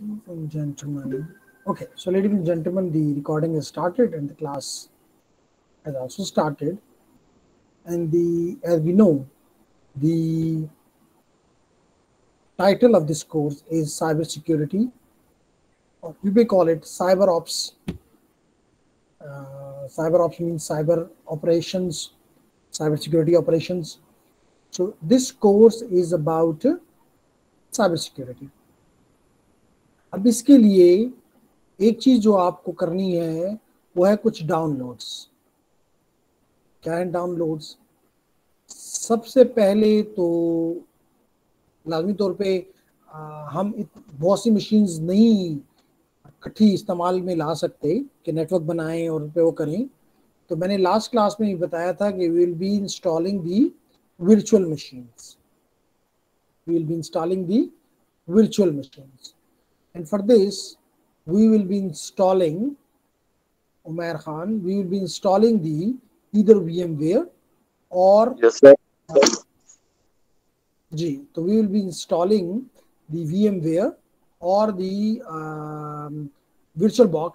Ladies and gentlemen, okay, so ladies and gentlemen, the recording has started and the class has also started. And as we know, the title of this course is cybersecurity, or we may call it cyber ops. Cyber ops means cyber operations, cybersecurity operations. So this course is about cybersecurity. अब इसके लिए एक चीज जो आपको करनी है वो है कुछ डाउनलोड्स. क्या है डाउनलोड्स? सबसे पहले तो लाजमी तौर पे हम बहुत सी मशीन्स नहीं इकट्ठी इस्तेमाल में ला सकते कि नेटवर्क बनाएं और पे वो करें. तो मैंने लास्ट क्लास में ही बताया था कि we will be installing the virtual machines. We will be installing the virtual machines. And for this, we will be installing, Umair Khan, we will be installing the either VMware or... Yes, sir. So we will be installing the VMware or the VirtualBox.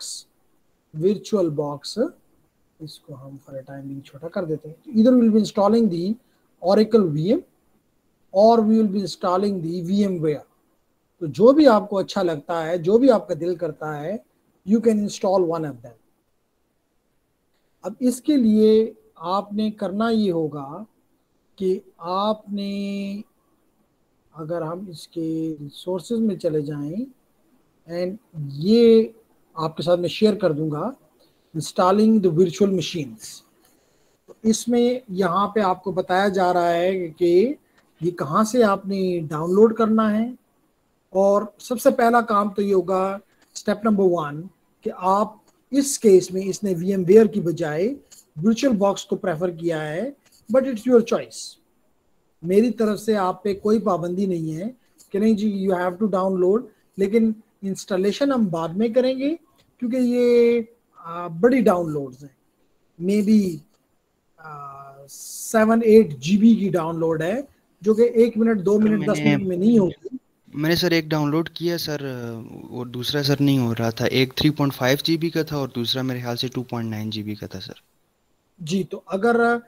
इसको हम for a time being छोटा कर देते हैं. Either we will be installing the Oracle VM और we will be installing the VMware. तो जो भी आपको अच्छा लगता है, जो भी आपका दिल करता है, you can install one of them. अब इसके लिए आपने करना ये होगा कि आपने, अगर हम इसके रिसोर्सेज में चले जाएं, एंड ये आपके साथ मैं शेयर कर दूंगा, इंस्टॉलिंग द वर्चुअल मशीन्स. इसमें यहाँ पे आपको बताया जा रहा है कि ये कहाँ से आपने डाउनलोड करना है. और सबसे पहला काम तो ये होगा, स्टेप नंबर 1, कि आप इस केस में इसने VMware की बजाय VirtualBox को प्रेफर किया है, बट इट्स योर चॉइस. मेरी तरफ से आप पे कोई पाबंदी नहीं है कि नहीं जी यू हैव टू डाउनलोड, लेकिन इंस्टॉलेशन हम बाद में करेंगे क्योंकि ये बड़ी डाउनलोड्स हैं. मे बी 7-8 GB की डाउनलोड है जो कि 1 मिनट 2 मिनट 10 मिनट में नहीं होगी. मैंने सर एक डाउनलोड किया सर, और दूसरा सर नहीं हो रहा था. एक 3.5 GB का था और दूसरा मेरे ख्याल से 2.9 GB का था सर. जी, तो अगर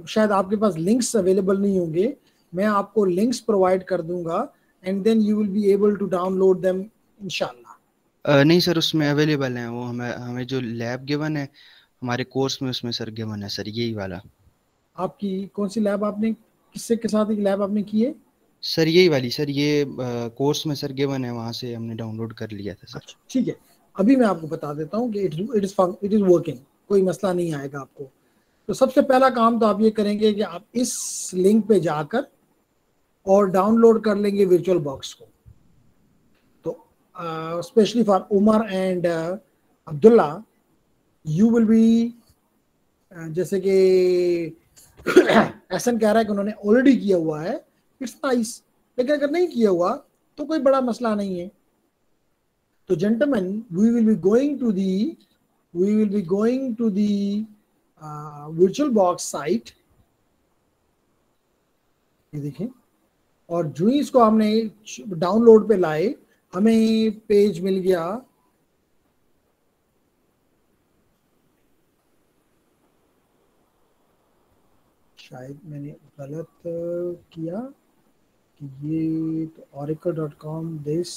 शायद आपके पास लिंक्स अवेलेबल नहीं होंगे, मैं आपको लिंक्स प्रोवाइड कर दूंगा and then you will be able to download them इंशाल्लाह. नहीं सर, उसमें अवेलेबल हैं. वो हमें जो लैब गिवन है हमारे कोर्स में, उसमें सर गिवन है सर यही वाला. आपकी कौन सी लैब, आपने किससे के साथ एक लैब आपने की है? सर यही वाली सर, ये कोर्स में सर गिवन है, वहाँ से हमने डाउनलोड कर लिया था सर. अच्छा ठीक है, अभी मैं आपको बता देता हूँ कि इट इज़ वर्किंग, कोई मसला नहीं आएगा आपको. तो सबसे पहला काम तो आप ये करेंगे कि आप इस लिंक पे जाकर और डाउनलोड कर लेंगे VirtualBox को. तो specially for Umar and Abdullah, you will be, जैसे कि एहसन कह रहा है कि उन्होंने ऑलरेडी किया हुआ है, इट्स नाइस. लेकिन अगर नहीं किया हुआ तो कोई बड़ा मसला नहीं है. तो gentleman, we will be going to the VirtualBox site. ये देखें, और जो ही इसको हमने डाउनलोड पे लाए, हमें पेज मिल गया. शायद मैंने गलत किया कि ये तो oracle.com दिस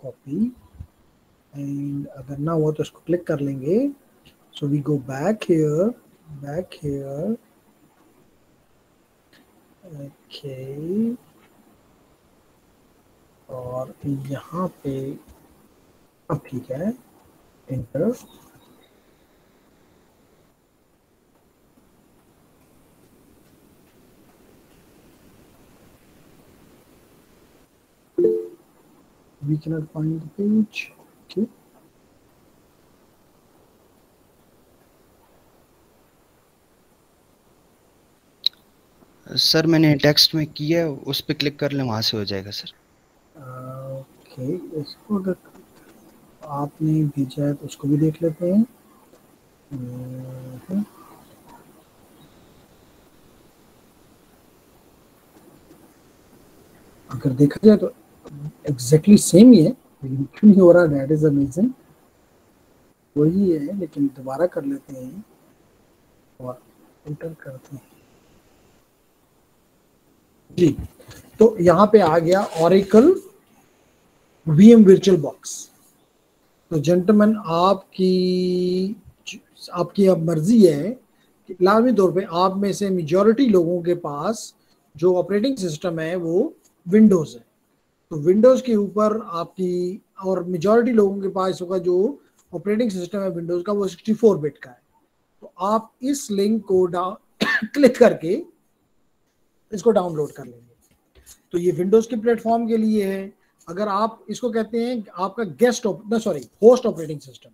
कॉपी, एंड अगर ना हुआ तो इसको क्लिक कर लेंगे. So we go back here, okay, और यहाँ पे अब ठीक है, enter. We cannot find the page. Okay. Sir मैंने टेक्स्ट में किया, उस पर क्लिक कर लें, वहाँ से हो जाएगा सर. ओके, इसको अगर आपने भेजा है तो उसको भी देख लेते हैं. अगर देखा जाए तो एग्जैक्टली सेम ही है, लेकिन क्यों नहीं हो रहा, दैट इज अमेजिंग। वही है, लेकिन दोबारा कर लेते हैं और एंटर करते हैं जी। तो यहाँ पे आ गया ऑरेकल वीएम वर्चुअल बॉक्स। तो जेंटलमैन, आपकी अब मर्जी है कि लाजमी तौर पे आप में से मेजॉरिटी लोगों के पास जो ऑपरेटिंग सिस्टम है वो विंडोज़ है। तो विंडोज़ के ऊपर आपकी, और मेजॉरिटी लोगों के पास होगा जो ऑपरेटिंग सिस्टम है विंडोज़ का, वो 64 बिट का है। तो आप इस लिंक को क्लिक करके इसको डाउनलोड कर लेंगे। तो ये विंडोज के प्लेटफॉर्म के लिए है। अगर आप इसको कहते हैं आपका होस्ट ऑपरेटिंग सिस्टम,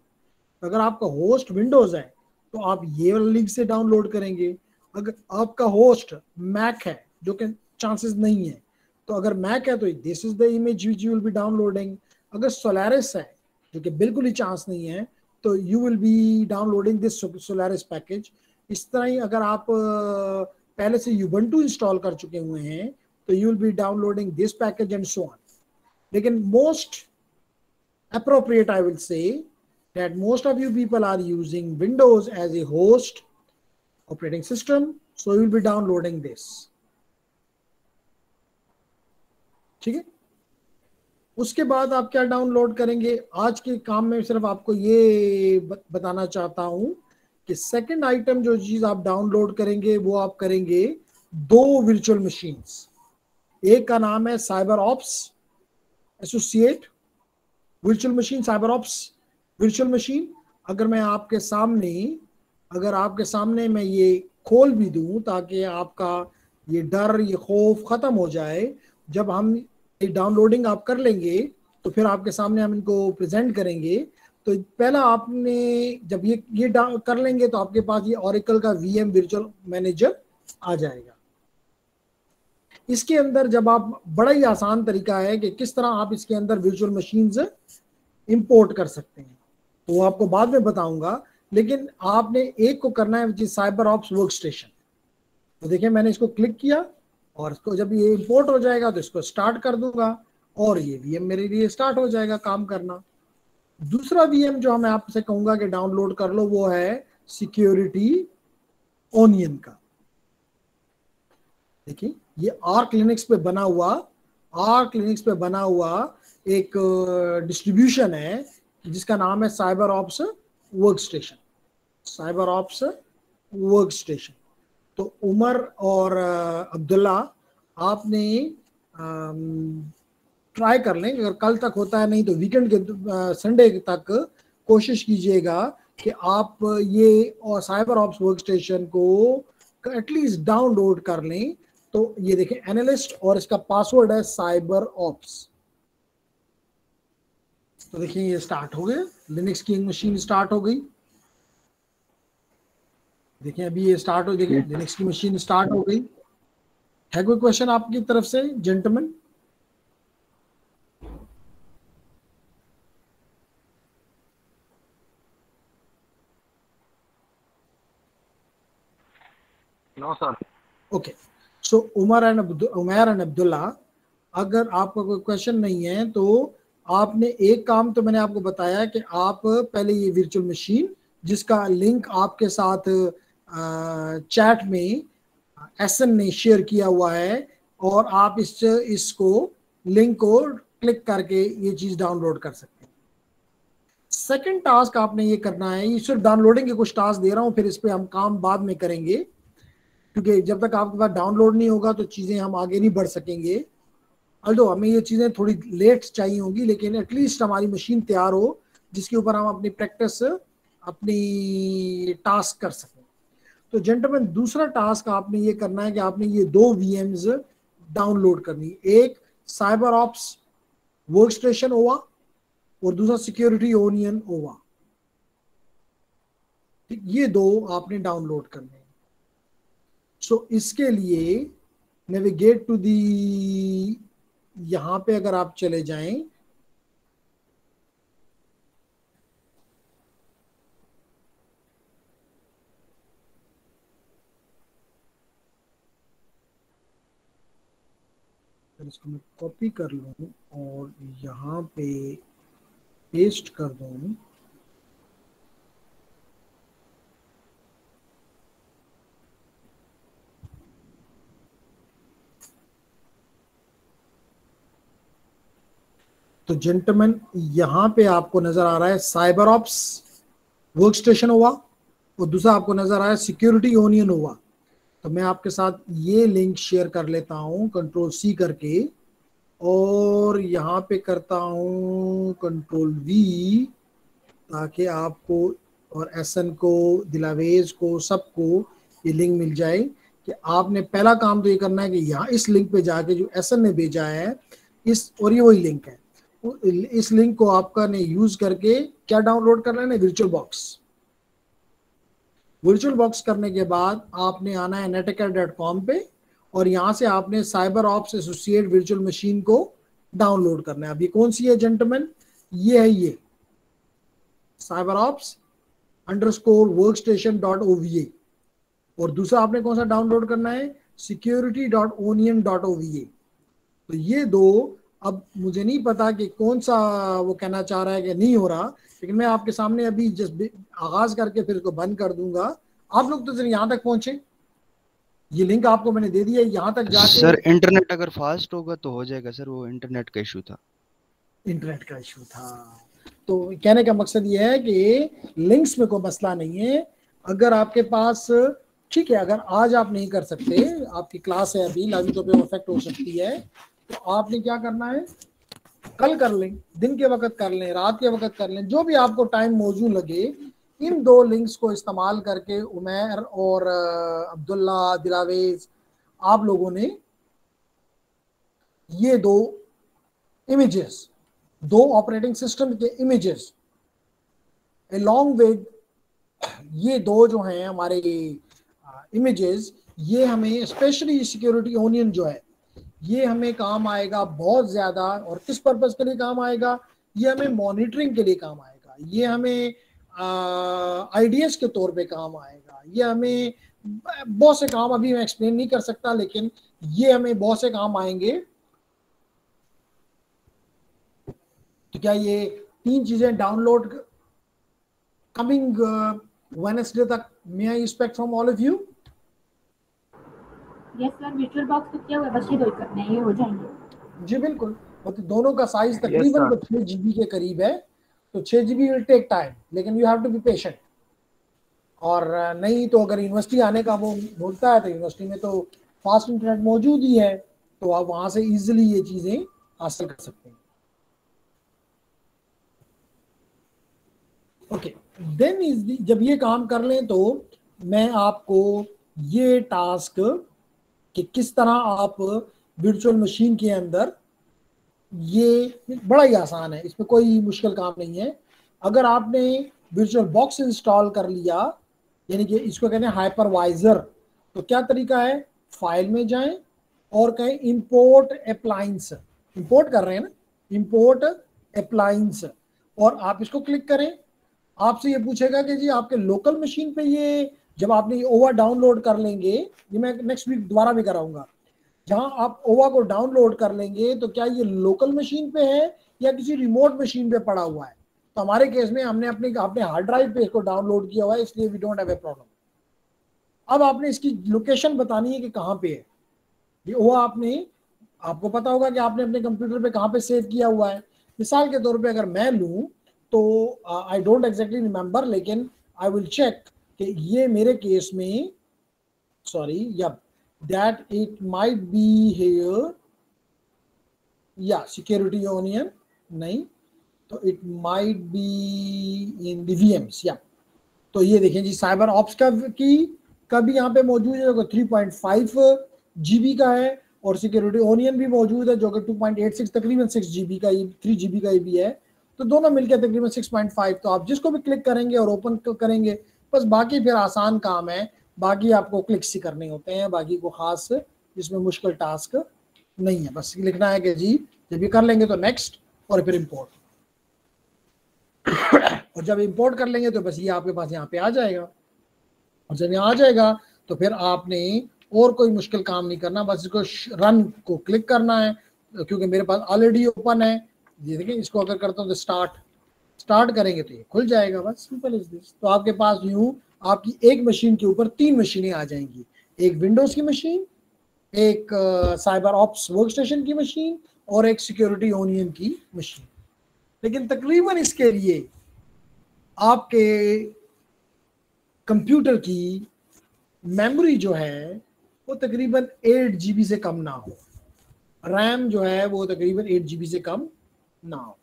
तो अगर आपका होस्ट विंडोज है तो आप ये वाला लिंक से डाउनलोड करेंगे। अगर आपका होस्ट मैक है, जो कि चांसेस नहीं है, तो अगर मैक है तो this is the image which you will B downloading. अगर सोलारिस है, जो कि बिल्कुल ही चांस नहीं है, तो you will B downloading this Solaris package. इस तरह ही अगर आप पहले से यूबंटू इंस्टॉल कर चुके हुए हैं तो you will B downloading this package and so on. लेकिन most appropriate, I will say that most of you people are using Windows as a host operating system, so you will be downloading this. ठीक है। उसके बाद आप क्या download करेंगे, आज के काम में सिर्फ आपको ये बताना चाहता हूं कि सेकंड आइटम जो चीज आप डाउनलोड करेंगे वो आप करेंगे दो वर्चुअल मशीन्स। एक का नाम है cyber ops associate virtual machine, cyber ops virtual machine. अगर आपके सामने मैं ये खोल भी दूं ताकि आपका ये डर, ये खौफ खत्म हो जाए, जब हम ये डाउनलोडिंग आप कर लेंगे तो फिर आपके सामने हम इनको प्रेजेंट करेंगे। तो पहला आपने जब ये कर लेंगे तो आपके पास ये ओरेकल का वीएम वर्चुअल मैनेजर आ जाएगा। इसके अंदर जब आप, बड़ा ही आसान तरीका है कि किस तरह आप इसके अंदर वर्चुअल मशीन्स इंपोर्ट कर सकते हैं, तो वो आपको बाद में बताऊंगा। लेकिन आपने एक को करना है which is cyber ops work station. तो देखिए मैंने इसको क्लिक किया और इसको जब ये इंपोर्ट हो जाएगा तो इसको स्टार्ट कर दूंगा और ये वीएम मेरे लिए स्टार्ट हो जाएगा काम करना। दूसरा वीएम जो मैं आपसे कहूंगा कि डाउनलोड कर लो वो है सिक्योरिटी ओनियन का। देखिए ये आर्क लिनक्स पे बना हुआ एक डिस्ट्रीब्यूशन है जिसका नाम है cyber ops work station. Cyber ops work station. तो उमर और अब्दुल्ला, आपने ट्राई कर लें, अगर कल तक होता है, नहीं तो वीकेंड के संडे तक कोशिश कीजिएगा कि आप ये और साइबर ऑप्स वर्क स्टेशन को एटलीस्ट डाउनलोड कर लें। तो ये देखें एनालिस्ट और इसका पासवर्ड है साइबर ऑप्स। तो देखिए ये स्टार्ट हो गया, लिनक्स की मशीन स्टार्ट हो गई। देखिए अभी ये स्टार्ट हो, देखिए लिनक्स की मशीन स्टार्ट हो गई है। कोई क्वेश्चन आपकी तरफ से gentleman? No sir. Okay, so Umar and Abdullah, अगर आपका कोई क्वेश्चन नहीं है तो आपने एक काम तो मैंने आपको बताया कि आप पहले ये वर्चुअल मशीन जिसका लिंक आपके साथ चैट में एसएन ने शेयर किया हुआ है, और आप इसको लिंक को क्लिक करके ये चीज डाउनलोड कर सकते हैं। सेकंड टास्क आपने ये करना है, ये सिर्फ डाउनलोडिंग के कुछ टास्क दे रहा हूं, फिर इस पे हम काम बाद में करेंगे, क्योंकि जब तक आपके पास डाउनलोड नहीं होगा तो चीजें हम आगे नहीं बढ़ सकेंगे। अल्दो हमें ये चीजें थोड़ी लेट चाहिए होंगी, लेकिन एटलीस्ट हमारी मशीन तैयार हो जिसके ऊपर हम अपनी प्रैक्टिस, अपनी टास्क कर सकें। तो जेंटलमैन, दूसरा टास्क आपने ये करना है कि आपने ये दो वीएम्स डाउनलोड करनी, एक साइबर ऑप्स वर्क स्टेशन ओवा और दूसरा सिक्योरिटी ओनियन ओवा। ठीक, ये दो आपने डाउनलोड करने हैं। सो इसके लिए नेविगेट टू दी, यहां पे अगर आप चले जाएं, इसको मैं कॉपी कर लूँ और यहाँ पे पेस्ट कर दूँ। तो जेंटलमैन यहाँ पे आपको नजर आ रहा है साइबर ऑप्स वर्क स्टेशन हुआ और दूसरा आपको नजर आ रहा है सिक्योरिटी ओनियन हुआ। तो मैं आपके साथ ये लिंक शेयर कर लेता हूँ कंट्रोल सी करके और यहाँ पे करता हूँ कंट्रोल वी, ताकि आपको और एसएन को, दिलावेज को, सबको ये लिंक मिल जाए कि आपने पहला काम तो ये करना है कि यहाँ इस लिंक पे जाके जो एसएन ने भेजा है इस, और ये वही लिंक है, इस लिंक को आपका ने यूज करके क्या डाउनलोड करना है, वर्चुअल बॉक्स। वर्चुअल बॉक्स करने के बाद आपने आना है netacad.com पे और यहाँ से आपने cyber ops associate virtual machine को डाउनलोड करना है। अब ये कौन सी है जेंटलमैन, ये है ये साइबर ऑप्स _workstation.ova और दूसरा आपने कौन सा डाउनलोड करना है, security.onion.ova। तो ये दो, अब मुझे नहीं पता कि कौन सा वो कहना चाह रहा है कि नहीं हो रहा, लेकिन मैं आपके सामने अभी जस्ट आगाज करके फिर इसको बंद कर दूंगा। आप लोग तो सिर्फ यहाँ तक पहुंचे, ये लिंक आपको मैंने दे दिया, यहाँ तक जाके। सर इंटरनेट अगर फास्ट होगा तो हो जाएगा सर, वो इंटरनेट का इशू था। इंटरनेट का इशू था। तो कहने का मकसद ये है कि लिंक्स में कोई मसला नहीं है। अगर आपके पास, ठीक है, अगर आज आप नहीं कर सकते, आपकी क्लास है अभी लाजमी तौर पे अफेक्ट हो सकती है, तो आपने क्या करना है, कल कर लें, दिन के वक्त कर लें, रात के वक्त कर लें, जो भी आपको टाइम मौजूद लगे। इन दो लिंक्स को इस्तेमाल करके उमैर और अब्दुल्ला, दिलावेज, आप लोगों ने ये दो इमेजेस, दो ऑपरेटिंग सिस्टम के इमेजेस अलॉन्ग विद ये दो जो हैं हमारे इमेजेस, ये हमें स्पेशली सिक्योरिटी ओनियन जो है ये हमें काम आएगा बहुत ज्यादा। और किस पर्पस के लिए काम आएगा, ये हमें मॉनिटरिंग के लिए काम आएगा, ये हमें आईडीएस के तौर पे काम आएगा, ये हमें बहुत से काम अभी मैं एक्सप्लेन नहीं कर सकता, लेकिन ये हमें बहुत से काम आएंगे। तो क्या ये तीन चीजें डाउनलोड कमिंग वेडनेसडे तक may I expect from all of you? Yes sir, virtual box तो किया हुआ है, बस ये दो करने हैं, ये हो जाएंगे। जी बिल्कुल, मतलब दोनों का साइज तकरीबन 6 GB के करीब है, तो 6 GB विल टेक टाइम, लेकिन you have to be patient. और नहीं तो अगर यूनिवर्सिटी आने का वो बोलता है तो यूनिवर्सिटी में तो फास्ट इंटरनेट मौजूद ही है, तो आप वहां से इजीली ये चीजें हासिल कर सकते हैं। ओके, देन जब ये काम कर लें तो मैं आपको ये टास्क कि किस तरह आप वर्चुअल मशीन के अंदर, ये बड़ा ही आसान है, इसमें कोई मुश्किल काम नहीं है। अगर आपने वर्चुअल बॉक्स इंस्टॉल कर लिया, यानी कि इसको कहते हैं हाइपरवाइजर, तो क्या तरीका है, फाइल में जाएं और कहें इंपोर्ट अप्लायंस, इंपोर्ट कर रहे हैं ना, इंपोर्ट अप्लायंस, और आप इसको क्लिक करें। आपसे ये पूछेगा कि जी आपके लोकल मशीन पे ये, जब आपने ओवा डाउनलोड कर लेंगे, ये मैं नेक्स्ट वीक दोबारा भी कराऊंगा, जहां आप ओवा को डाउनलोड कर लेंगे तो क्या ये लोकल मशीन पे है या किसी रिमोट मशीन पे पड़ा हुआ है। तो हमारे केस में हमने अपने हार्ड ड्राइव पे इसको डाउनलोड किया हुआ है, इसलिए we don't have a problem. अब आपने इसकी लोकेशन बतानी है कि कहाँ पे है ये ओवा। आपको पता होगा कि आपने अपने कंप्यूटर पे कहाँ पे सेव किया हुआ है। मिसाल के तौर पे अगर मैं लूँ तो आई डोंट एग्जैक्टली रिमेंबर, लेकिन आई विल चेक कि ये मेरे केस में, सॉरी, या that it might be here, yeah, security onion, नहीं तो it might be in the VMs, yeah। तो ये देखें जी, साइबर ऑप्स का भी यहाँ पे मौजूद है, जो 3.5 GB का है, और सिक्योरिटी ओनियन भी मौजूद है जो कि 2.86 तकरीबन 6 GB का, 3 GB का भी है, तो दोनों मिलकर तकरीबन 6.5। तो आप जिसको भी क्लिक करेंगे और ओपन करेंगे, बस बाकी फिर आसान काम है, बाकी आपको क्लिक्स ही करने होते हैं, बाकी को खास इसमें मुश्किल टास्क नहीं है, बस लिखना है कि जी जब ये कर लेंगे तो नेक्स्ट और फिर इंपोर्ट, और जब इंपोर्ट कर लेंगे तो बस ये आपके पास यहाँ पे आ जाएगा, और जब यहाँ आ जाएगा तो फिर आपने और कोई मुश्किल काम नहीं करना, बस इसको रन को क्लिक करना है क्योंकि मेरे पास ऑलरेडी ओपन है, ये देखें, इसको अगर करता हूँ तो स्टार्ट करेंगे तो ये खुल जाएगा, बस सिंपल इज दिस। तो आपके पास यूं आपकी एक मशीन के ऊपर 3 मशीनें आ जाएंगी, एक विंडोज की मशीन, एक साइबर ऑप्स वर्क स्टेशन की मशीन और एक सिक्योरिटी ओनियन की मशीन। लेकिन तकरीबन इसके लिए आपके कंप्यूटर की मेमोरी जो है वो तकरीबन 8 GB से कम ना हो, रैम जो है वो तकरीबन 8 GB से कम ना हो।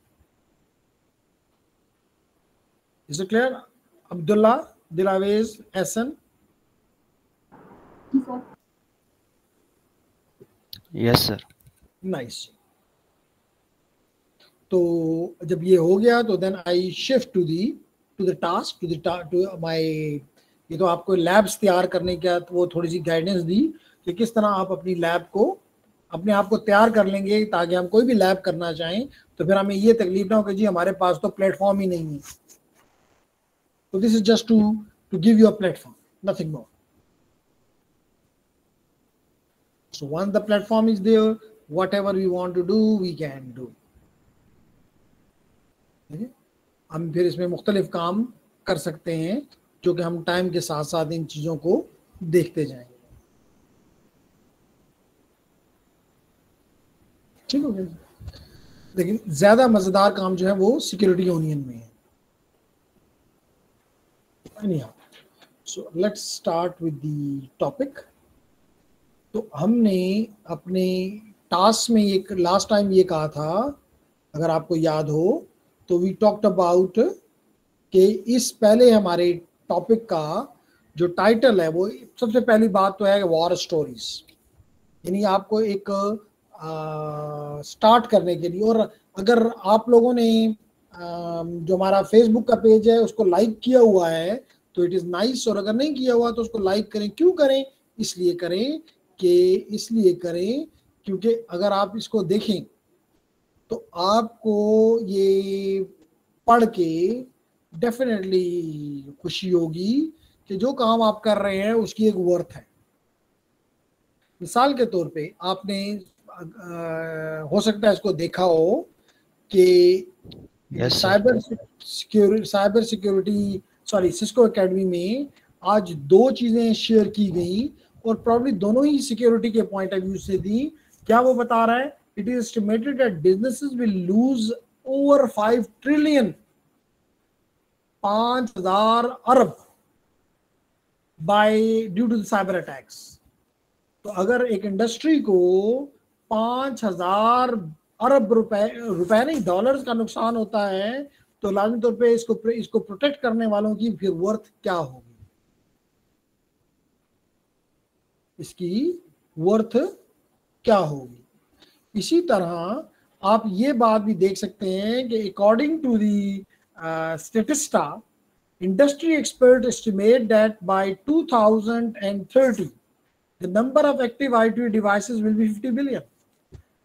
Is it clear? Abdullah, Dilawez, Ehsan? जी सर। Yes sir. नाइस। तो जब ये हो गया तो then I shift to the task to my, ये तो आपको लैब्स तैयार करने का तो वो थोड़ी सी गाइडेंस दी कि किस तरह आप अपनी लैब को अपने आप को तैयार कर लेंगे ताकि हम कोई भी लैब करना चाहें तो फिर हमें ये तकलीफ ना हो कि जी हमारे पास तो प्लेटफॉर्म ही नहीं है। तो this is just to give you a platform, nothing more. So once the platform is there, whatever we want to do, we can do. हम फिर इसमें मुख्तलिफ काम कर सकते हैं जो कि हम टाइम के साथ साथ इन चीज़ों को देखते जाएंगे। ठीक हो गया? लेकिन ज़्यादा मज़ेदार काम जो है वो सिक्योरिटी ओनियन में है। Anyhow, so let's start with the topic. तो हमने अपने टास्क में एक लास्ट टाइम ये कहा था, अगर आपको याद हो, तो वी टॉक्ड अबाउट कि इस पहले हमारे टॉपिक का जो टाइटल है वो सबसे पहली बात तो है वॉर स्टोरीज, यानी आपको एक स्टार्ट करने के लिए। और अगर आप लोगों ने जो हमारा फेसबुक का पेज है उसको लाइक किया हुआ है तो इट इज़ नाइस, और अगर नहीं किया हुआ तो उसको लाइक करें। क्यों करें? इसलिए करें क्योंकि अगर आप इसको देखें तो आपको ये पढ़ के डेफिनेटली खुशी होगी कि जो काम आप कर रहे हैं उसकी एक वर्थ है। मिसाल के तौर पे आपने हो सकता है इसको देखा हो कि साइबर सिक्योरिटी सिस्को एकेडमी में आज 2 चीज़ें शेयर की गई और प्रॉब्ली दोनों ही सिक्योरिटी के पॉइंट ऑफ व्यू से दी। क्या वो बता रहा है? It is estimated that businesses will lose over 5 trillion, 5,000 अरब by due to the cyber attacks. तो अगर एक इंडस्ट्री को 5,000 अरब रुपए नहीं डॉलर्स का नुकसान होता है तो लाजमी तौर पे इसको प्रोटेक्ट करने वालों की फिर वर्थ क्या होगी, इसकी वर्थ क्या होगी। इसी तरह आप ये बात भी देख सकते हैं कि according to the Statista, industry expert estimate that by 2030 the number of active IoT devices will be 50 billion.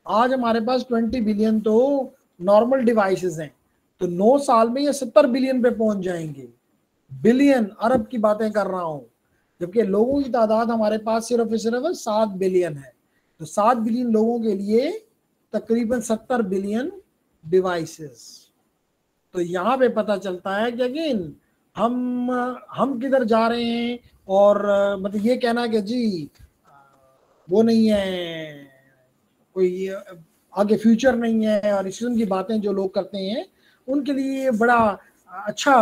आज हमारे पास 20 बिलियन तो नॉर्मल डिवाइसेस हैं, तो 9 साल में ये 70 बिलियन पे पहुंच जाएंगे। बिलियन, अरब की बातें कर रहा हूं, जबकि लोगों की तादाद हमारे पास सिर्फ 7 बिलियन है। तो 7 बिलियन लोगों के लिए तकरीबन 70 बिलियन डिवाइसेस। तो यहाँ पे पता चलता है कि अगेन हम किधर जा रहे हैं। और मतलब ये कहना कि जी वो नहीं है, कोई आगे फ्यूचर नहीं है और इस किस्म की बातें जो लोग करते हैं उनके लिए बड़ा अच्छा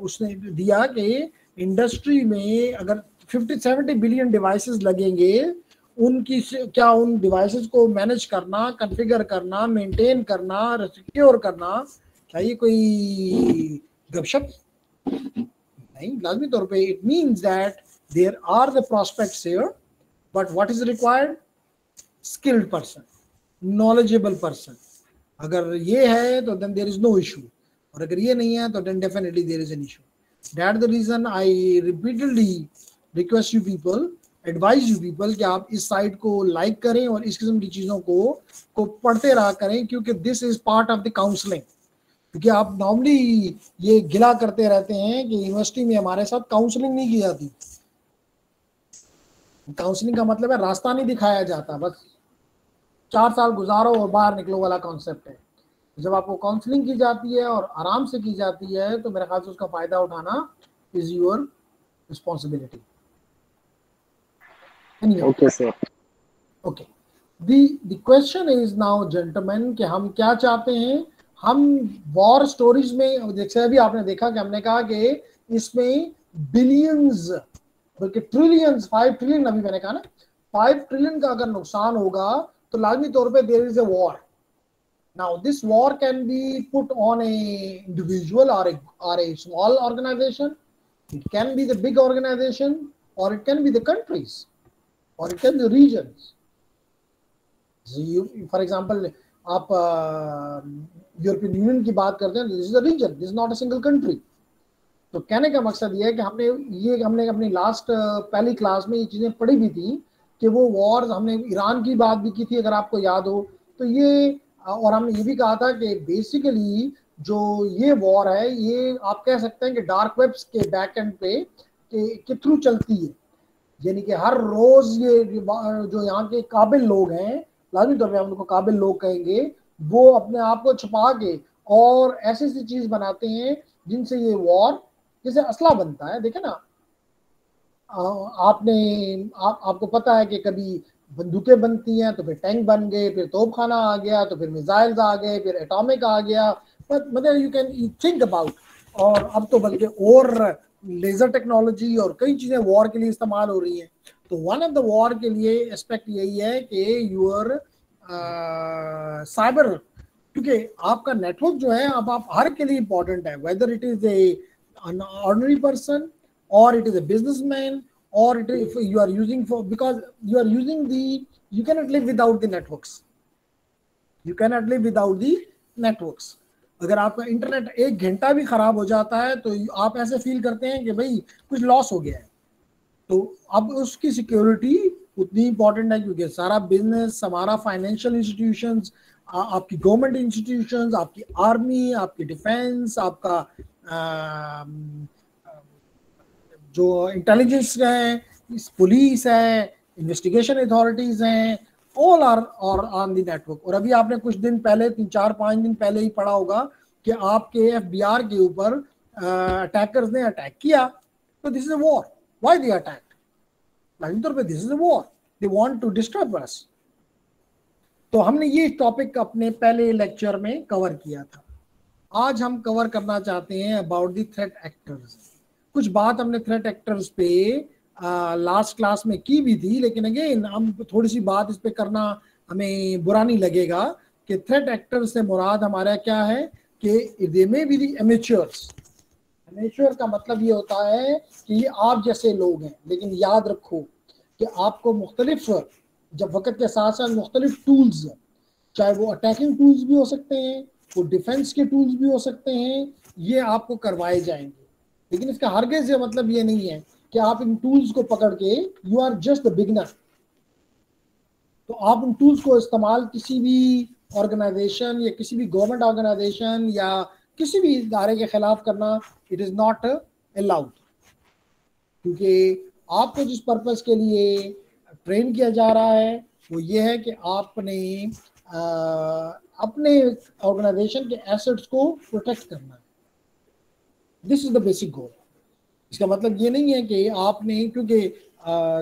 उसने दिया कि इंडस्ट्री में अगर 50-70 बिलियन डिवाइसेस लगेंगे, उनकी क्या उन डिवाइसेस को मैनेज करना, कॉन्फ़िगर करना, मेंटेन करना, सिक्योर करना, क्या ये कोई गपशप नहीं। लाजमी तौर पे it means that there are the prospects here, but what is required? Skilled person, knowledgeable person. अगर ये है तो then there is no issue, और अगर ये नहीं है तो then definitely there is an issue. That the reason I repeatedly request you people, advise you people कि आप इस साइट को लाइक करें और इस किस्म की चीज़ों को पढ़ते रहा करें, क्योंकि this is part of the counselling. क्योंकि आप नॉर्मली ये गिला करते रहते हैं कि यूनिवर्सिटी में हमारे साथ काउंसलिंग नहीं की जाती। काउंसलिंग का मतलब है रास्ता नहीं दिखाया जाता, बस 4 साल गुजारो और बाहर निकलो वाला कॉन्सेप्ट है। जब आपको काउंसलिंग की जाती है और आराम से की जाती है तो मेरे ख्याल से उसका फायदा उठाना is your responsibility. Okay sir. Okay, the question is now gentleman कि हम क्या चाहते हैं। हम वॉर स्टोरीज में जैसे अभी आपने देखा कि हमने कहा कि इसमें बिलियंस बल्कि ट्रिलियंस, 5 ट्रिलियन अभी मैंने कहा ना, 5 ट्रिलियन का अगर नुकसान होगा तो लाजमी तौर पे there is a war. Now this war can be put on a individual or a small organization, it can be the big organization, or it can be the countries, or it can be regions. For example आप European Union की बात करते हैं, this is a region, this is not a single country. तो कहने का मकसद ये है कि हमने अपनी लास्ट पहली क्लास में ये चीज़ें पढ़ी भी थी कि वो वॉर, हमने ईरान की बात भी की थी अगर आपको याद हो। तो ये, और हमने ये भी कहा था कि बेसिकली जो ये वॉर है ये आप कह सकते हैं कि डार्क वेब्स के बैक एंड पे के थ्रू चलती है। यानी कि हर रोज ये जो यहाँ के काबिल लोग हैं, लाजमी तौर पर हम उनको काबिल लोग कहेंगे, वो अपने आप को छुपा के और ऐसी ऐसी चीज बनाते हैं जिनसे ये वॉर जैसे असला बनता है। देखे ना, आपको पता है कि कभी बंदूकें बनती हैं तो फिर टैंक बन गए, फिर तोपखाना आ गया, तो फिर मिसाइल्स आ गए, फिर एटॉमिक आ गया। मतलब यू कैन थिंक अबाउट, और अब तो बल्कि और लेजर टेक्नोलॉजी और कई चीजें वॉर के लिए इस्तेमाल हो रही हैं। तो वन ऑफ द वॉर के लिए एस्पेक्ट यही है कि यूर साइबर, क्योंकि आपका नेटवर्क जो है अब आप हर के लिए इंपॉर्टेंट है, whether it is an ordinary person or it is a businessman or it is, if you are using for, because you are using you cannot live without the networks, you cannot live without the networks। अगर आपका internet 1 घंटा भी खराब हो जाता है तो आप ऐसे फील करते हैं कि भाई कुछ लॉस हो गया है। तो अब उसकी सिक्योरिटी उतनी इंपॉर्टेंट है क्योंकि सारा बिजनेस, हमारा फाइनेंशियल इंस्टीट्यूशंस, आपकी गवर्नमेंट इंस्टीट्यूशंस, आपकी आर्मी, आपकी डिफेंस, आपका जो इंटेलिजेंस है, पुलिस है, इन्वेस्टिगेशन अथॉरिटीज हैं, all are on the network. और अभी आपने कुछ दिन पहले, 3-4-5 दिन पहले ही पढ़ा होगा कि आपके एफबीआर के ऊपर अटैकर्स ने अटैक किया। तो this is a war. Why they attacked? लाजिमी तौर पे this is a war, they want to disturb us. तो हमने ये टॉपिक अपने पहले लेक्चर में कवर किया था। आज हम कवर करना चाहते हैं अबाउट द थ्रेट एक्टर्स। कुछ बात हमने थ्रेट एक्टर्स पे लास्ट क्लास में की भी थी, लेकिन अगेन हम थोड़ी सी बात इस पे करना हमें बुरा नहीं लगेगा कि थ्रेट एक्टर्स से मुराद हमारा क्या है कि they may be the amateurs. Amateur का मतलब ये होता है कि ये आप जैसे लोग हैं, लेकिन याद रखो कि आपको मुख्तलिफ, जब वक्त के साथ साथ मुख्तलिफ टूल्स, चाहे वो अटैकिंग टूल्स भी हो सकते हैं, वो डिफेंस के टूल्स भी हो सकते हैं, ये आपको करवाए जाएंगे। लेकिन इसका हरगिज़ ये मतलब ये नहीं है कि आप इन टूल्स को पकड़ के you are just the beginner. तो आप उन टूल्स को इस्तेमाल किसी भी ऑर्गेनाइजेशन या किसी भी गवर्नमेंट ऑर्गेनाइजेशन या किसी भी इदारे के खिलाफ करना, इट इज़ नॉट अलाउड। क्योंकि आपको जिस पर्पस के लिए ट्रेन किया जा रहा है वो ये है कि आपने अपने ऑर्गेनाइजेशन के एसेट्स को प्रोटेक्ट करना है। This is the basic goal. इसका मतलब ये नहीं है कि आपने, क्योंकि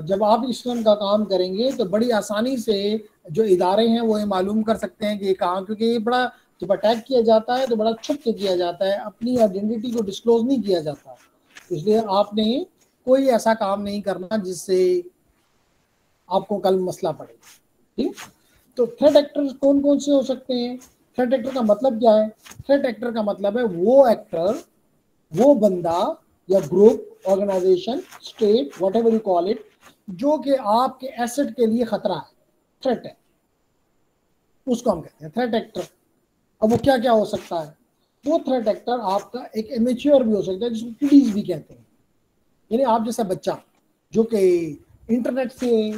जब आप इस किस्म का काम करेंगे तो बड़ी आसानी से जो इदारे हैं वो ये मालूम कर सकते हैं कि ये कहाँ, क्योंकि ये बड़ा, जब अटैक किया जाता है तो बड़ा छुप के किया जाता है, अपनी आइडेंटिटी को डिस्क्लोज नहीं किया जाता। इसलिए आपने कोई ऐसा काम नहीं करना जिससे आपको कल मसला पड़े। ठीक। तो थ्रेट एक्टर्स कौन कौन से हो सकते हैं? थ्रेट एक्टर का मतलब क्या है? थ्रेट एक्टर का मतलब है वो एक्टर, वो बंदा या group, organisation, state, whatever you call it, जो कि आपके एसेट के लिए खतरा है, थ्रेट है, उसको हम कहते हैं थ्रेट एक्टर। अब वो क्या क्या हो सकता है? वो थ्रेट एक्टर आपका एक एमेच्योर भी हो सकता है, जिसको किडीज भी कहते हैं। यानी आप जैसा बच्चा जो कि इंटरनेट से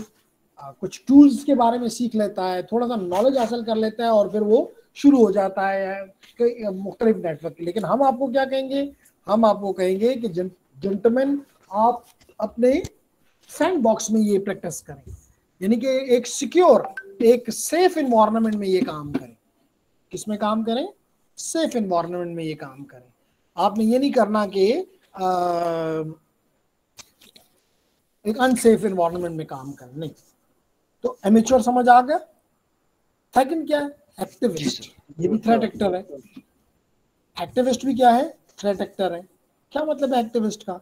कुछ टूल्स के बारे में सीख लेता है, थोड़ा सा नॉलेज हासिल कर लेता है और फिर वो शुरू हो जाता है मुख्तलिफ नेटवर्क। लेकिन हम आपको क्या कहेंगे? हम आपको कहेंगे कि जेंटलमैन, आप अपने सैंड बॉक्स में ये प्रैक्टिस करें, यानी कि एक सिक्योर एक सेफ इन्वायरमेंट में ये काम करें। किसमें काम करें? सेफ इन्वायरमेंट में ये काम करें। आपने ये नहीं करना कि एक अनसेफ इन्वायरमेंट में काम करें, नहीं। तो एमेच्योर समझ आ गया। सेकंड क्या है? एक्टिविस्ट। ये भी थ्रेट एक्टर है। एक्टिविस्ट भी क्या है? थ्रेट एक्टर है। क्या मतलब है एक्टिविस्ट का?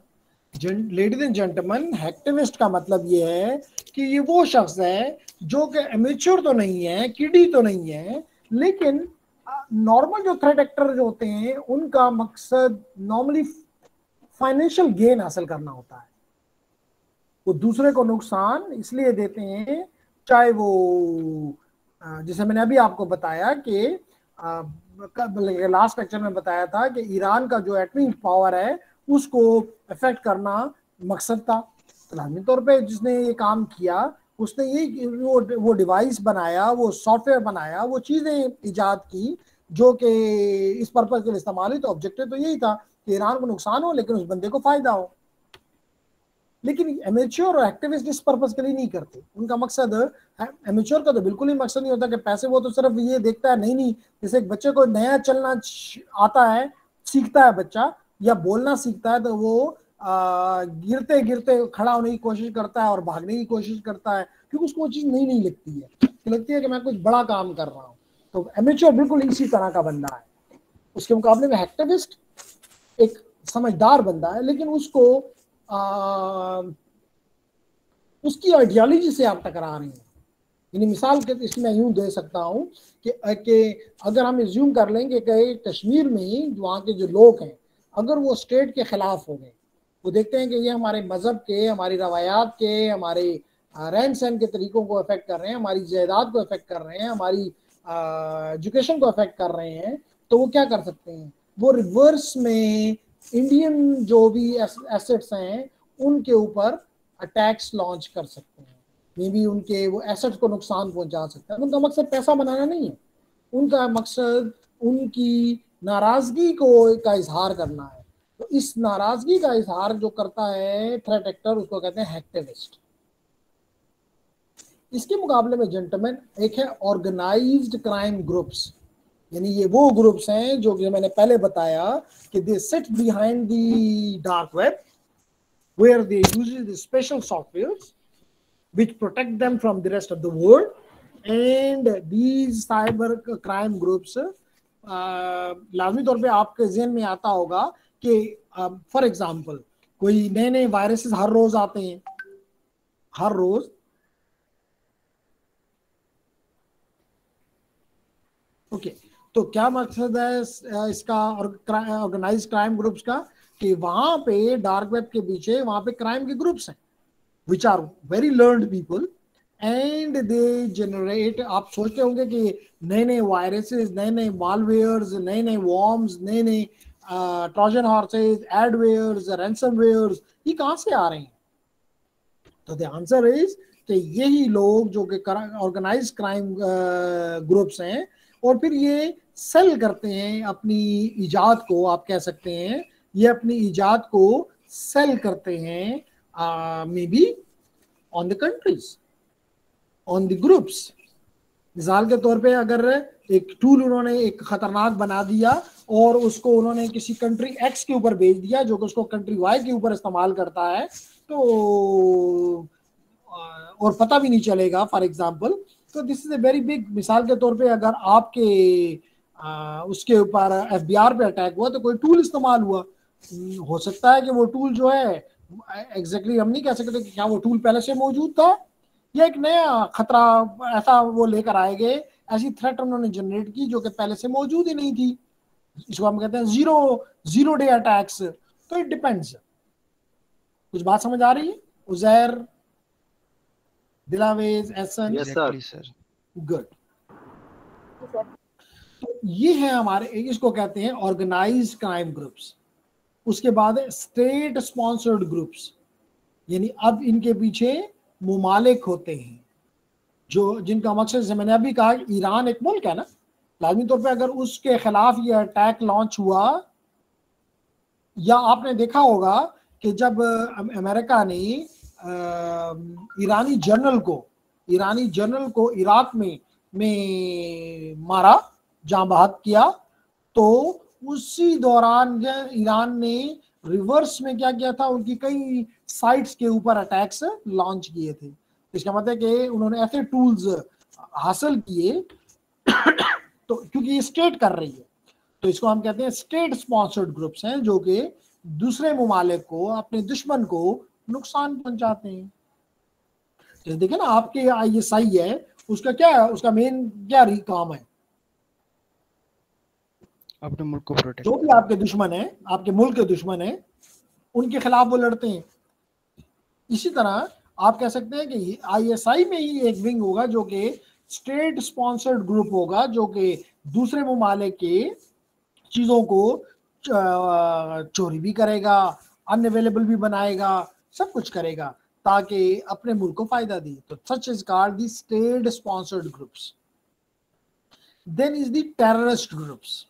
लेडीज एंड जेंटलमैन, एक्टिविस्ट का मतलब ये है कि ये वो शख्स है जो कि एमेच्योर तो नहीं है, किडी तो नहीं है, लेकिन नॉर्मल जो थ्रेट एक्टर जो होते हैं उनका मकसद नॉर्मली फाइनेंशियल गेन हासिल करना होता है। वो दूसरे को नुकसान इसलिए देते हैं, चाहे वो जैसे मैंने अभी आपको बताया कि लास्ट लेक्चर में बताया था कि ईरान का जो एटॉमिक पावर है उसको इफेक्ट करना मकसद था। तो लाजमी तौर पे जिसने ये काम किया उसने ये वो डिवाइस बनाया, वो सॉफ्टवेयर बनाया, वो चीज़ें ईजाद की जो कि इस पर्पज के लिए इस्तेमाल हुई। तो ऑब्जेक्टिव तो यही था कि ईरान को नुकसान हो लेकिन उस बंदे को फायदा हो। लेकिन एमेच्योर और एक्टिविस्ट इस पर्पस के लिए नहीं करते। उनका मकसद, एमेच्योर का तो बिल्कुल ही मकसद नहीं होता कि पैसे, वो तो सिर्फ ये देखता है, नहीं, जैसे एक बच्चे को नया चलना आता है, सीखता है बच्चा या बोलना सीखता है, तो वो गिरते गिरते खड़ा होने की कोशिश करता है और भागने की कोशिश करता है, क्योंकि उसको वो चीज़ नहीं लगती है, लगती है कि मैं कुछ बड़ा काम कर रहा हूँ। तो एमेच्योर बिल्कुल इसी तरह का बंदा है। उसके मुकाबले में एक्टिविस्ट एक समझदार बंदा है, लेकिन उसको उसकी आइडियोलॉजी से आप टकरा रहे हैं। यानी मिसाल के इसमें यूं दे सकता हूं कि अगर हम एज्यूम कर लेंगे कि कश्मीर में वहाँ के जो लोग हैं अगर वो स्टेट के खिलाफ हो गए, वो देखते हैं कि ये हमारे मजहब के, हमारी रवायात के, हमारे रहन सहन के तरीकों को अफेक्ट कर रहे हैं, हमारी जायदाद को अफेक्ट कर रहे हैं, हमारी एजुकेशन को अफेक्ट कर रहे हैं, तो वो क्या कर सकते हैं? वो रिवर्स में इंडियन जो भी एसेट्स हैं उनके ऊपर अटैक्स लॉन्च कर सकते हैं। मे बी उनके वो एसेट्स को नुकसान पहुंचा सकता है। उनका मकसद पैसा बनाना नहीं है, उनका मकसद उनकी नाराजगी को का इजहार करना है। तो इस नाराजगी का इजहार जो करता है थ्रेट एक्टर, उसको कहते हैं एक्टिविस्ट। इसके मुकाबले में जेंटलमैन एक है ऑर्गेनाइज्ड क्राइम ग्रुप्स। यानी ये वो ग्रुप्स हैं जो कि मैंने पहले बताया कि they sit behind the dark web where they use the special softwares which protect them from the rest of the world, and these cyber crime groups लाजमी तौर पे आपके ज़हन में आता होगा कि फॉर एग्जांपल कोई नए नए वायरसेस हर रोज आते हैं, हर रोज। ओके, तो क्या मकसद है इसका ऑर्गेनाइज्ड क्राइम ग्रुप्स का? कि वहां पे डार्क वेब के पीछे वहां पे क्राइम के ग्रुप्स हैं which are very learned people and they generate, आप सोचते होंगे कि नए नए वायरसेस, नए नए मालवेयर्स, नए नए वॉर्म्स, नए नए ट्रोजन हॉर्सेस, एडवेयर्स, रैंसमवेयर्स, ये कहां से आ रहे हैं? तो द आंसर इज कि यही लोग जो कि ऑर्गेनाइज क्राइम ग्रुप्स हैं, और फिर ये सेल करते हैं अपनी इजाद को, आप कह सकते हैं ये अपनी इजाद को सेल करते हैं may be on the countries, on the groups. मिसाल के तौर पे अगर एक टूल उन्होंने एक खतरनाक बना दिया और उसको उन्होंने किसी कंट्री एक्स के ऊपर भेज दिया जो कि उसको कंट्री वाई के ऊपर इस्तेमाल करता है, तो और पता भी नहीं चलेगा फॉर एग्जांपल, तो this is a very big. मिसाल के तौर पे अगर आपके उसके ऊपर एफबीआर पे अटैक हुआ तो कोई टूल इस्तेमाल हुआ, हो सकता है कि वो टूल जो है एग्जैक्टली हम नहीं कह सकते कि क्या वो टूल पहले से मौजूद था या एक नया खतरा ऐसा वो लेकर आएंगे, ऐसी थ्रेट उन्होंने जनरेट की जो कि पहले से मौजूद ही नहीं थी। इसको हम कहते हैं जीरो डे अटैक्स। तो इट डिपेंड्स। कुछ बात समझ आ रही है? Uzair, Dilawez, Ehsan? Yes sir. Good. ये है हमारे, इसको कहते हैं ऑर्गेनाइज्ड क्राइम ग्रुप्स। उसके बाद स्टेट स्पॉन्सर्ड ग्रुप्स, यानी अब इनके पीछे मुमालिक होते हैं जो जिनका मकसद, जैसे मैंने अभी कहा, ईरान एक मुल्क है ना, लाजमी तौर पे अगर उसके खिलाफ ये अटैक लॉन्च हुआ, या आपने देखा होगा कि जब अमेरिका ने ईरानी जनरल को ईरानी जनरल को इराक में मारा, जाँ बहक किया, तो उसी दौरान ईरान ने रिवर्स में क्या किया था, उनकी कई साइट्स के ऊपर अटैक्स लॉन्च किए थे। इसका मतलब कि उन्होंने ऐसे टूल्स हासिल किए तो क्योंकि ये स्टेट कर रही है, तो इसको हम कहते हैं स्टेट स्पॉन्सर्ड ग्रुप्स हैं, जो कि दूसरे मुमालिक को, अपने दुश्मन को नुकसान पहुंचाते हैं। जैसे देखिए ना, आपके ISI है, उसका क्या है, उसका मेन क्या काम है, अपने मुल्क को प्रोटेक्ट, जो भी आपके दुश्मन है, आपके मुल्क के दुश्मन है, उनके खिलाफ वो लड़ते हैं। इसी तरह आप कह सकते हैं कि ISI में ही एक विंग होगा जो कि स्टेट स्पॉन्सर्ड ग्रुप होगा, जो कि दूसरे मुमालिक के चीजों को चोरी भी करेगा, अनअवेलेबल भी बनाएगा, सब कुछ करेगा ताकि अपने मुल्क को फायदा दे। तो such is called the state sponsored groups. Then is the terrorist groups.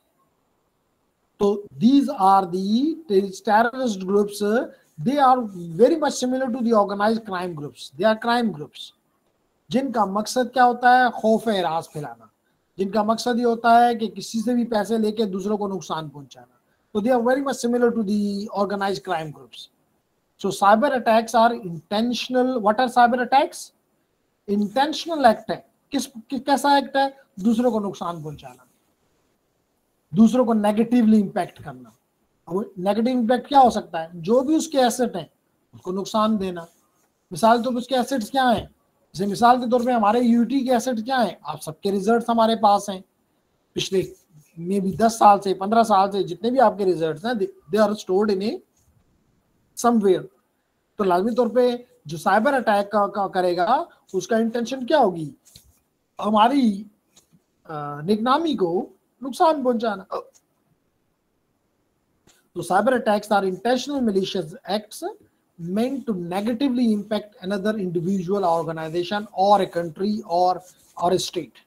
तो these are the terrorist groups. They are very much similar to the organized crime groups. They are crime groups जिनका मकसद क्या होता है, खौफ eras फैलाना, जिनका मकसद ये होता है कि किसी से भी पैसे लेके दूसरों को नुकसान पहुंचाना। तो they are very much similar to the organized crime groups. So cyber attacks are intentional. What are cyber attacks? Intentional act है। कैसा एक्ट है? दूसरों को नुकसान पहुंचाना, दूसरों को नेगेटिवली इंपैक्ट करना। अब नेगेटिव इंपैक्ट क्या हो सकता है? जो भी उसके एसेट हैं उसको नुकसान देना। मिसाल तो उसके एसेट्स क्या हैं, जैसे मिसाल के तौर पे हमारे यूटी के एसेट क्या हैं, आप सबके रिजल्ट्स हमारे पास हैं, पिछले मे भी 10 साल से 15 साल से जितने भी आपके रिजल्ट्स हैं, they are stored in a somewhere. तो लाजमी तौर पे जो साइबर अटैक का करेगा, उसका इंटेंशन क्या होगी, हमारी निकनामी को नुकसान पहुंचाना। तो cyber attacks are intentional malicious acts meant to negatively impact another individual, organization or a country or a state.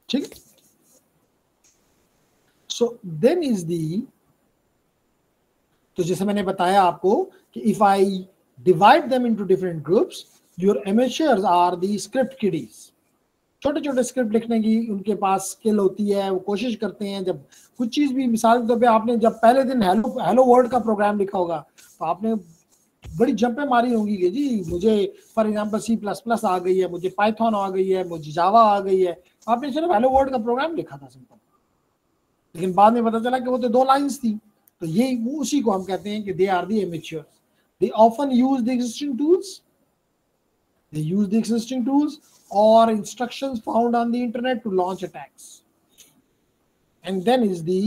ठीक है? So then is the, तो जैसे मैंने बताया आपको कि if I divide them into different groups, your amateurs are the script kiddies. छोटे छोटे स्क्रिप्ट लिखने की उनके पास स्किल होती है, वो कोशिश करते हैं। जब कुछ चीज भी, मिसाल के तौर पे आपने जब पहले दिन हेलो वर्ल्ड का प्रोग्राम लिखा होगा, तो आपने बड़ी जंपें मारी होंगी कि जी मुझे फॉर एग्जांपल C++ आ गई है, मुझे पाइथन आ गई है, मुझे जावा आ गई है। आपने सिर्फ हेलो वर्ल्ड का प्रोग्राम लिखा था सिंपल, लेकिन बाद में पता चला कि वो तो 2 लाइंस थी। तो ये उसी को हम कहते हैं कि they are the amateur. They often use the existing tools, they use the existing tools or instructions found on the internet to launch attacks. And then is the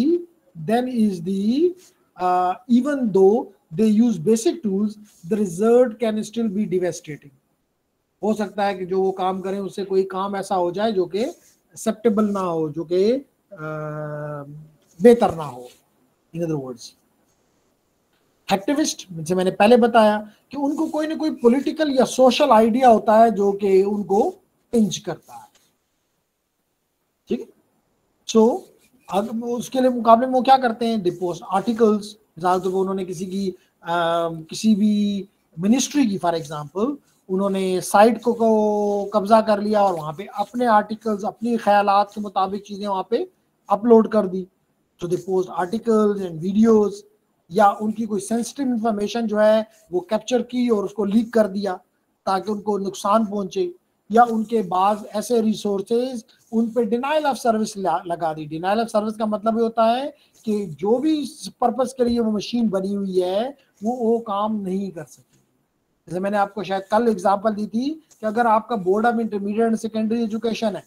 even though they use basic tools, the result can still be devastating. हो सकता है कि जो वो काम करें उससे कोई काम ऐसा हो जाए जो कि एक्सेप्टेबल ना हो, जो कि बेहतर ना हो। इन अदर वर्ड्स, एक्टिविस्ट, जैसे मैंने पहले बताया कि उनको कोई ना कोई पॉलिटिकल या सोशल आइडिया होता है जो कि उनको पिंच करता है। ठीक है? सो उसके लिए मुकाबले में वो क्या करते हैं, दे पोस्ट आर्टिकल्स। मिसाल तो उन्होंने किसी भी मिनिस्ट्री की फॉर एग्जांपल उन्होंने साइट को कब्जा कर लिया और वहां पे अपने आर्टिकल्स, अपनी ख्यालात के मुताबिक चीजें वहां पे अपलोड कर दी। तो दे पोस्ट आर्टिकल्स एंड वीडियोस, या उनकी कोई सेंसिटिव इंफॉर्मेशन जो है वो कैप्चर की और उसको लीक कर दिया ताकि उनको नुकसान पहुंचे, या उनके बाद ऐसे रिसोर्सेज उन पे डिनाइल ऑफ सर्विस लगा दी। डिनाइल ऑफ सर्विस का मतलब ये होता है कि जो भी पर्पस के लिए वो मशीन बनी हुई है वो काम नहीं कर सकती। जैसे मैंने आपको शायद कल एग्जांपल दी थी कि अगर आपका board of intermediate and secondary education है,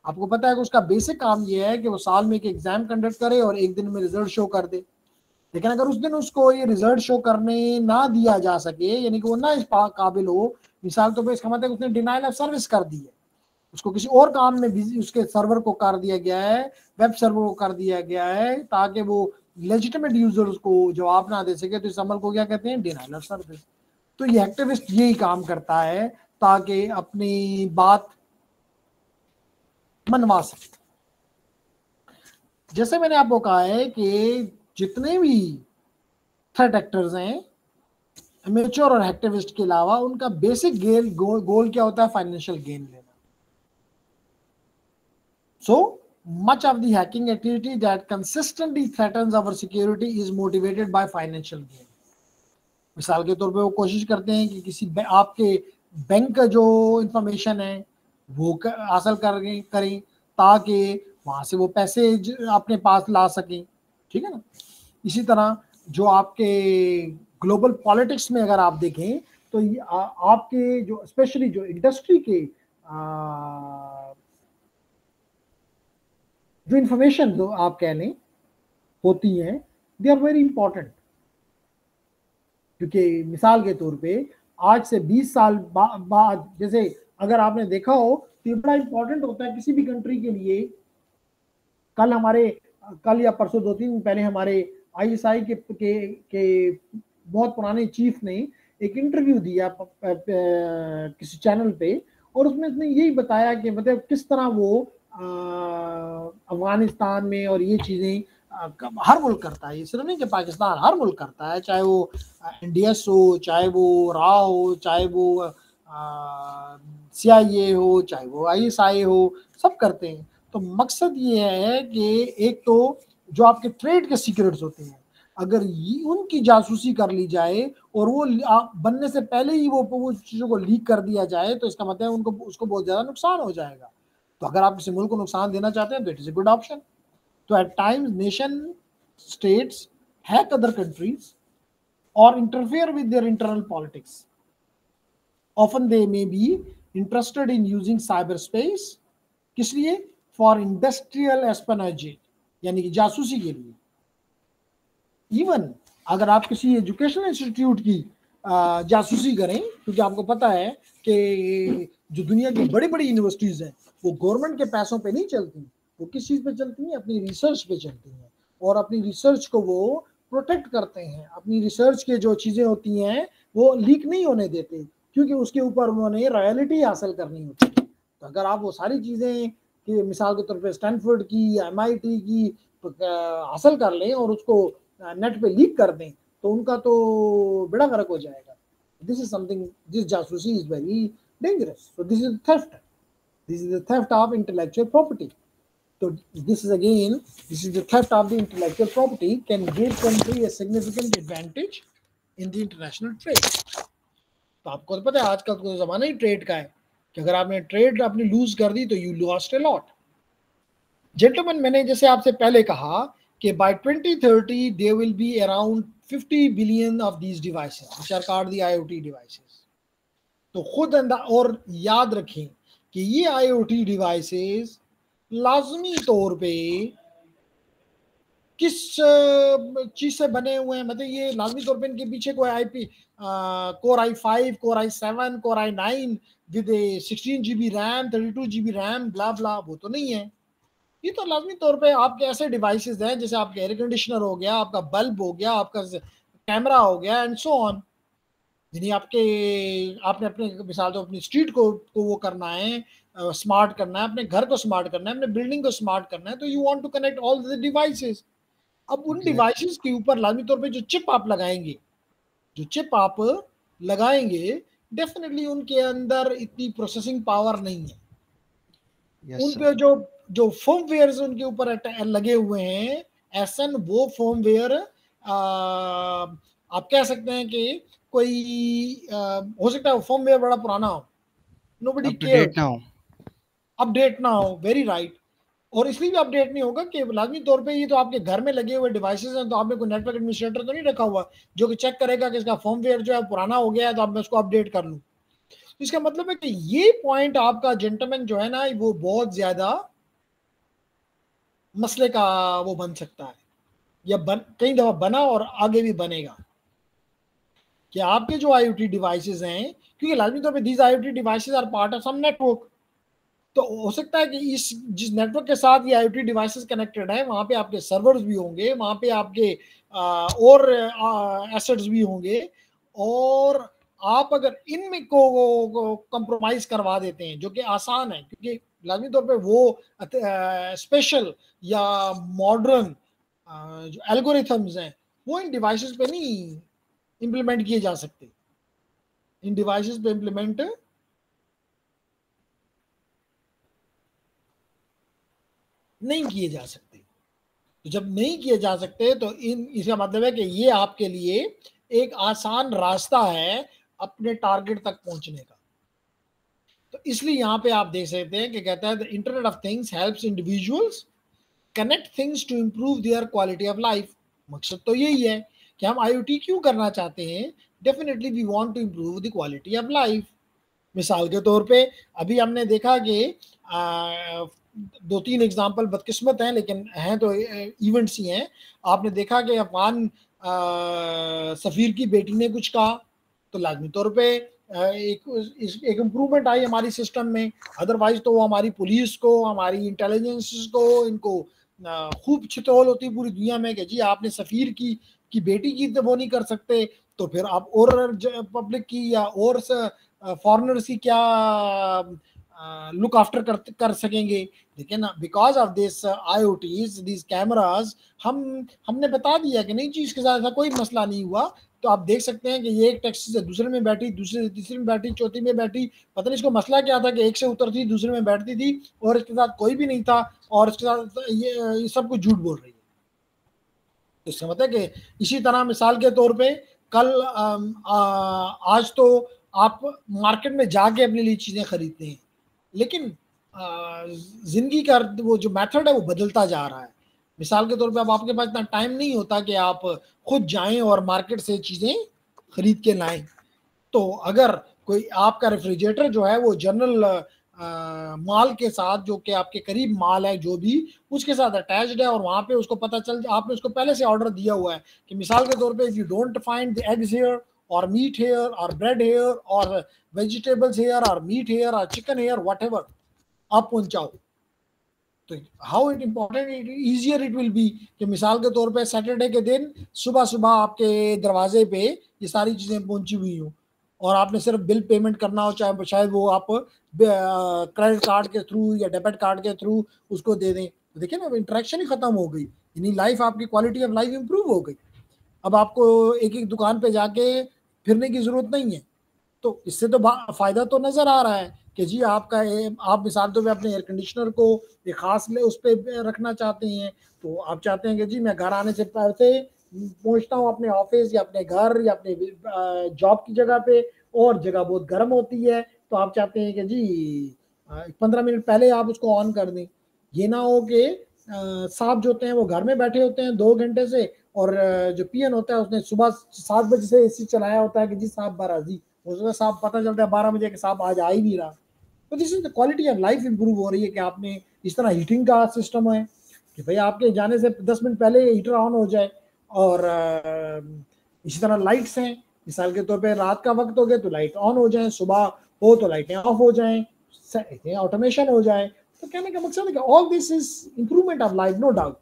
आपको पता है कि उसका बेसिक काम ये है कि वो साल में एक एग्जाम कंडक्ट करे और एक दिन में रिजल्ट शो कर दे। लेकिन अगर उस दिन उसको ये रिजल्ट शो करने ना दिया जा सके, यानी कि वो ना इस काबिल हो, मिसाल तो इसका मतलब उसने डिनाइल ऑफ सर्विस कर दी है, उसको किसी और काम में बिजी, उसके सर्वर को कर दिया गया है, वेब सर्वर को कर दिया गया है ताकि वो लेजिटिमेट यूजर्स को जवाब ना दे सके। तो इस अमल को क्या कहते हैं, डिनाइल ऑफ सर्विस। तो ये एक्टिविस्ट यही काम करता है ताकि अपनी बात मनवा सके। जैसे मैंने आपको कहा है कि जितने भी थ्रेट एक्टर्स हैं एमेच्योर और एक्टिविस्ट के अलावा उनका बेसिक गोल क्या होता है? फाइनेंशियल गेन लेना. So much of the hacking activity that consistently threatens our security is motivated by financial gain. मिसाल के तौर पे वो कोशिश करते हैं कि किसी आपके बैंक का जो इंफॉर्मेशन है वो हासिल करें ताकि वहां से वो पैसे अपने पास ला सकें. ठीक है ना. इसी तरह जो आपके ग्लोबल पॉलिटिक्स में अगर आप देखें तो आपके जो स्पेशली जो इंडस्ट्री के जो इंफॉर्मेशन जो आप कह लें होती हैं, दे आर वेरी इंपॉर्टेंट. क्योंकि मिसाल के तौर पे आज से 20 साल बाद जैसे अगर आपने देखा हो तो ये बड़ा इंपॉर्टेंट होता है किसी भी कंट्री के लिए. कल या परसों 2-3 दिन पहले हमारे ISI के बहुत पुराने चीफ ने एक इंटरव्यू दिया किसी चैनल पे और उसमें उसने यही बताया कि मतलब किस तरह वो अफगानिस्तान में और ये चीज़ें हर मुल्क करता है. ये सिर्फ नहीं कि पाकिस्तान, हर मुल्क करता है, चाहे वो NDS हो, चाहे वो RA हो, चाहे वो CIA हो, चाहे वो ISI हो, सब करते हैं. तो मकसद ये है कि एक तो जो आपके ट्रेड के सीक्रेट्स होते हैं अगर उनकी जासूसी कर ली जाए और वो बनने से पहले ही वो चीज़ों को लीक कर दिया जाए तो इसका मतलब है उसको बहुत ज़्यादा नुकसान हो जाएगा. तो अगर आप किसी मुल्क को नुकसान देना चाहते हैं तो it is a good option. तो at times nation states hack other countries और interfere with their internal politics. Often they may be interested in using cyber space. किस लिए? फॉर इंडस्ट्रियल एस्पेनाज, यानी कि जासूसी के लिए. इवन अगर आप किसी एजुकेशनल इंस्टीट्यूट की जासूसी करें, क्योंकि आपको पता है कि जो दुनिया की बड़ी बड़ी यूनिवर्सिटीज़ हैं वो गवर्नमेंट के पैसों पे नहीं चलती, वो किस चीज़ पे चलती हैं? अपनी रिसर्च पे चलती हैं और अपनी रिसर्च को वो प्रोटेक्ट करते हैं. अपनी रिसर्च के जो चीज़ें होती हैं वो लीक नहीं होने देते क्योंकि उसके ऊपर उन्होंने रॉयल्टी हासिल करनी होती है. तो अगर आप वो सारी चीज़ें कि मिसाल के तौर पे स्टैनफोर्ड की, MIT की हासिल कर लें और उसको नेट पे लीक कर दें तो उनका तो बड़ा फर्क हो जाएगा. दिस इज समथिंग, दिस जासूसी is very dangerous. So this is theft. This is the theft of intellectual property. So this is the theft of the intellectual property can give country a significant advantage in the international trade. तो आपको तो पता है आजकल तो जमाना ही trade का है कि अगर आपने ट्रेड अपनी लूज कर दी तो you lost a lot. Gentleman, मैंने जैसे आपसे पहले कहा कि by 2030 there will be around 50 billion of these devices which are called the IoT devices. तो खुद और याद रखें कि ये IoT डिवाइसेस लाजमी तौर पे किस चीज से बने हुए हैं? मतलब ये लाजमी तौर पे इनके पीछे कोई IP Core i5, Core i7, Core i9 with 16 GB RAM, 32 GB RAM, blah blah, वो तो नहीं है. ये तो लाजमी तौर पे आपके ऐसे डिवाइसेस हैं जैसे आपके एयर कंडीशनर हो गया, आपका बल्ब हो गया, आपका कैमरा हो गया एंड सो ऑन. यानी आपने अपने मिसाल तो अपनी स्ट्रीट को वो करना है, स्मार्ट करना है, अपने घर को स्मार्ट करना है, अपने बिल्डिंग को स्मार्ट करना है, तो you want to connect all the devices. अब उन डिवाइसेस के ऊपर लाजमी तौर पे जो चिप आप लगाएंगे डेफिनेटली उनके अंदर इतनी प्रोसेसिंग पावर नहीं है. उन पे जो फर्मवेयर उनके ऊपर लगे हुए हैं ऐसन वो फर्मवेयर आप कह सकते हैं कि कोई हो सकता है फर्मवेयर बड़ा पुराना हो, नोबडी केयर, अपडेट ना हो. Very right. और इसलिए भी अपडेट नहीं होगा कि लाजमी तौर पे ये तो आपके घर में लगे हुए डिवाइसेस हैं, तो आपने कोई नेटवर्क एडमिनिस्ट्रेटर तो नहीं रखा हुआ जो कि चेक करेगा कि इसका फर्मवेयर जो है पुराना हो गया है तो अब मैं उसको अपडेट कर लूँ. इसका मतलब है कि ये पॉइंट आपका जेंटलमैन जो है ना वो बहुत ज्यादा मसले का वो बन सकता है या कई दफा बना और आगे भी बनेगा कि आपके जो IoT डिवाइसेस हैं, क्योंकि लाजमी तौर पे these IoT devices are part of some network, तो हो सकता है कि जिस नेटवर्क के साथ ये IoT डिवाइसेस कनेक्टेड है वहां पे आपके सर्वर्स भी होंगे, वहां पे आपके और एसेट्स भी होंगे, और आप अगर इनमें को कंप्रोमाइज करवा देते हैं जो कि आसान है क्योंकि लाजमी तौर पे वो स्पेशल या मॉडर्न जो एल्गोरिथम्स हैं वो इन डिवाइसेस पे नहीं इंप्लीमेंट किए जा सकते, इन डिवाइसेस पे इंप्लीमेंट नहीं किए जा सकते। तो जब नहीं किए जा सकते तो इसका मतलब है कि ये आपके लिए एक आसान रास्ता है अपने टारगेट तक पहुंचने का। तो इसलिए यहां पे आप देख सकते हैं कि कहता है the internet of things helps individuals connect things to improve their quality of life. मकसद तो यही है कि हम आईओटी क्यों करना चाहते हैं, definitely we want to improve the quality of life. मिसाल के तौर पे अभी हमने देखा कि दो तीन एग्जाम्पल बदकिस्मत हैं लेकिन हैं तो इवेंट्स ही हैं। आपने देखा कि अफगान सफ़ीर की बेटी ने कुछ कहा तो लाजमी तौर पे एक इम्प्रूवमेंट आई हमारी सिस्टम में। अदरवाइज तो वो हमारी पुलिस को, हमारी इंटेलिजेंस को, इनको खूब छितौल होती पूरी दुनिया में कि जी आपने सफ़ीर की बेटी की तो वो नहीं कर सकते, तो फिर आप और पब्लिक की या और फॉरेनर्स की क्या लुक आफ्टर कर सकेंगे। लेकिन because of this IoTs, this cameras, हमने बता दिया कि नहीं जी इसके साथ ऐसा कोई मसला नहीं हुआ। तो आप देख सकते हैं कि ये एक टैक्सी से दूसरे में बैठी, दूसरे से तीसरे में बैठी, चौथी में बैठी, पता नहीं इसको मसला क्या था कि एक से उतरती दूसरे में बैठती थी और इसके साथ कोई भी नहीं था और इसके साथ ये सब कुछ झूठ बोल रही है। तो इसका मतलब है कि इसी तरह मिसाल के तौर पे कल आज तो आप मार्केट में जाके अपने लिए चीज़ें खरीदते हैं, लेकिन जिंदगी का वो जो मेथड है वो बदलता जा रहा है। मिसाल के तौर पे अब आपके पास इतना टाइम नहीं होता कि आप खुद जाएं और मार्केट से चीज़ें खरीद के लाएं। तो अगर कोई आपका रेफ्रिजरेटर जो है वो जनरल माल के साथ, जो कि आपके करीब माल है जो भी, उसके साथ अटैच्ड है और वहां पे उसको पता चल, आपने उसको पहले से ऑर्डर दिया हुआ है कि मिसाल के तौर पे if you don't find the eggs here और मीट हेयर और ब्रेड हेयर और वेजिटेबल्स हेयर और मीट हेयर और चिकन हेयर व्हाटएवर, आप पहुंचाओ। तो how it important it easier it will be कि मिसाल के तौर पे सैटरडे के दिन सुबह सुबह आपके दरवाजे पे ये सारी चीज़ें पहुंची हुई हों और आपने सिर्फ बिल पेमेंट करना हो, चाहे शायद वो आप क्रेडिट कार्ड के थ्रू या डेबिट कार्ड के थ्रू उसको दे दें। तो देखिए ना, इंटरेक्शन ही खत्म हो गई, यानी लाइफ, आपकी क्वालिटी ऑफ लाइफ इंप्रूव हो गई। अब आपको एक एक दुकान पे जाके फिरने की जरूरत नहीं है। तो इससे तो फायदा तो नजर आ रहा है कि जी आपका आप मिसाल तो अपने एयर कंडीशनर को एक खास उस पर रखना चाहते हैं, तो आप चाहते हैं कि जी मैं घर आने से पहले पहुंचता हूँ अपने ऑफिस या अपने घर या अपने जॉब की जगह पे और जगह बहुत गर्म होती है, तो आप चाहते हैं कि जी 15 मिनट पहले आप उसको ऑन कर दें। ये ना हो कि साहब जो होते हैं वो घर में बैठे होते हैं 2 घंटे से और जो पीएन होता है उसने सुबह 7 बजे से एसी चलाया होता है कि जी साहब बाराजी, उसमें साहब पता चलता है 12 बजे के साहब आज आ ही नहीं रहा। तो this is the quality of life improve हो रही है कि आपने इस तरह हीटिंग का सिस्टम है कि भाई आपके जाने से 10 मिनट पहले हीटर ऑन हो जाए। और इसी तरह लाइट्स हैं, मिसाल के तौर पे रात का वक्त हो गया तो लाइट ऑन हो जाए, सुबह हो तो लाइटें ऑफ हो जाएं, ऑटोमेशन हो जाए। तो कहने का मकसद है कि all this is improvement of life, no doubt.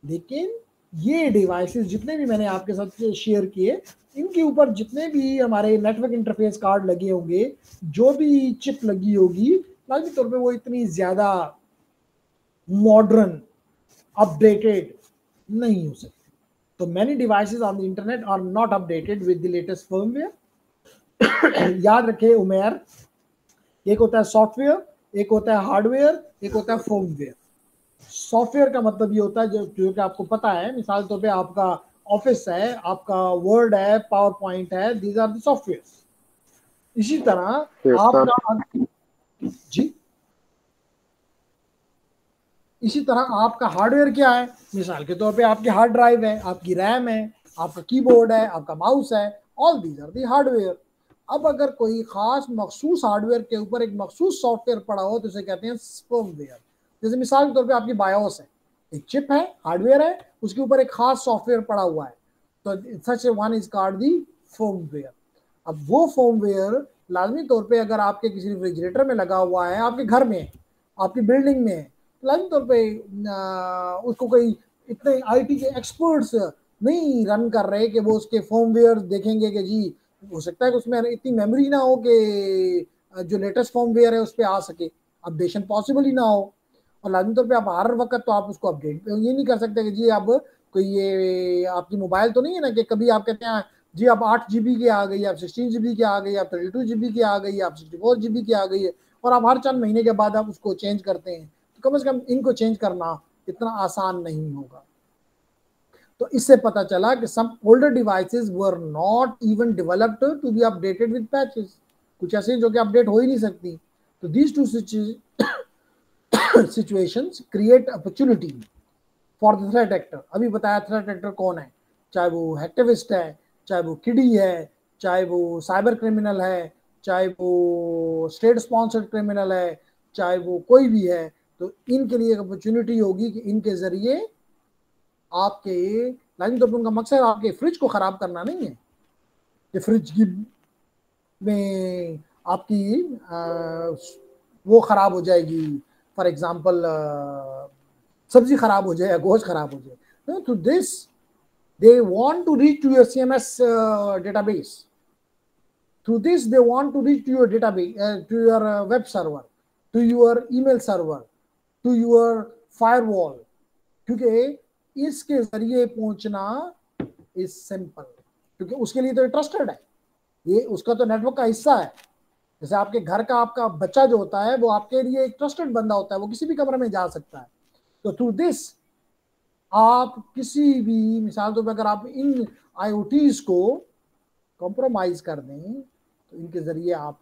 लेकिन ये डिवाइसेस जितने भी मैंने आपके साथ शेयर किए, इनके ऊपर जितने भी हमारे नेटवर्क इंटरफेस कार्ड लगे होंगे, जो भी चिप लगी होगी, लाजमी तौर पे वो इतनी ज्यादा मॉडर्न अपडेटेड नहीं हो सकती। तो many devices on the internet are not updated with the latest firmware. याद रखें उमेर, एक होता है सॉफ्टवेयर, एक होता है हार्डवेयर, एक होता है फर्मवेयर। सॉफ्टवेयर का मतलब ये होता है जो कि आपको पता है, मिसाल तौर पे आपका ऑफिस है, आपका वर्ड है, पावर पॉइंट है, दीज आर द सॉफ्टवेयर। इसी तरह आपका जी, इसी तरह आपका हार्डवेयर क्या है, मिसाल के तौर पे आपकी हार्ड ड्राइव है, आपकी रैम है, आपका कीबोर्ड है, आपका माउस है, all these are the hardware. अब अगर कोई खास मखसूस हार्डवेयर के ऊपर एक मखसूस सॉफ्टवेयर पड़ा हो तो उसे कहते हैं फर्मवेयर। जैसे मिसाल के तौर पे आपकी बायोस है, एक चिप है, हार्डवेयर है, उसके ऊपर एक खास सॉफ्टवेयर पड़ा हुआ है, तो such one is called the firmware. अब वो फर्मवेयर लाजमी तौर पे अगर आपके किसी रेफ्रिजरेटर में लगा हुआ है, आपके घर में, आपकी बिल्डिंग में, तो लाजमी तौर पे उसको कोई इतने आईटी के एक्सपर्ट्स नहीं रन कर रहे कि वो उसके फर्मवेयर देखेंगे कि जी हो सकता है कि उसमें इतनी मेमोरी ना हो कि जो लेटेस्ट फर्मवेयर है उस पर आ सके, अपडेशन पॉसिबल ही ना हो। और लाजमी तौर पे आप हर वक्त तो आप उसको अपडेट ये नहीं कर सकते कि जी अब कोई ये आपकी मोबाइल तो नहीं है ना कि कभी आप कहते हैं जी आप 8 GB की आ गई, आप 16 GB की आ गई, आप 32 GB की आ गई, आप 64 GB की आ गई है, और आप हर चंद महीने के बाद आप उसको चेंज करते हैं, तो कम से कम इनको चेंज करना इतना आसान नहीं होगा। तो इससे पता चला कि some older devices were not even developed to be updated with patches, कुछ ऐसे जो कि अपडेट हो ही नहीं सकती। तो these two situations create opportunity for the threat actor. अभी बताया थ्रेट एक्टर कौन है, चाहे वो हैक्टिविस्ट है, चाहे वो किडी है, चाहे वो साइबर क्रिमिनल है, चाहे वो स्टेट स्पॉन्सर्ड क्रिमिनल है, चाहे वो कोई भी है, तो इनके लिए एक अपॉर्चुनिटी होगी कि इनके जरिए आपके लाइन तो उनका मकसद आपके फ्रिज को खराब करना नहीं है कि फ्रिज की में आपकी वो खराब हो जाएगी, फॉर एग्जांपल सब्जी खराब हो जाए या गोश्त खराब हो जाए। No, to this they want to reach to your CMS database. Through this they want to reach to your database, to your web server, to your email server, to your firewall. क्योंकि इसके जरिए पहुंचना is simple, क्योंकि उसके लिए तो trusted है, ये उसका तो नेटवर्क का हिस्सा है। जैसे आपके घर का आपका बच्चा जो होता है वो आपके लिए एक ट्रस्टेड बंदा होता है, वो किसी भी कमरे में जा सकता है। तो थ्रू दिस आप किसी भी, मिसाल तौर पर अगर आप इन IoTs को कॉम्प्रोमाइज कर दें तो इनके जरिए आप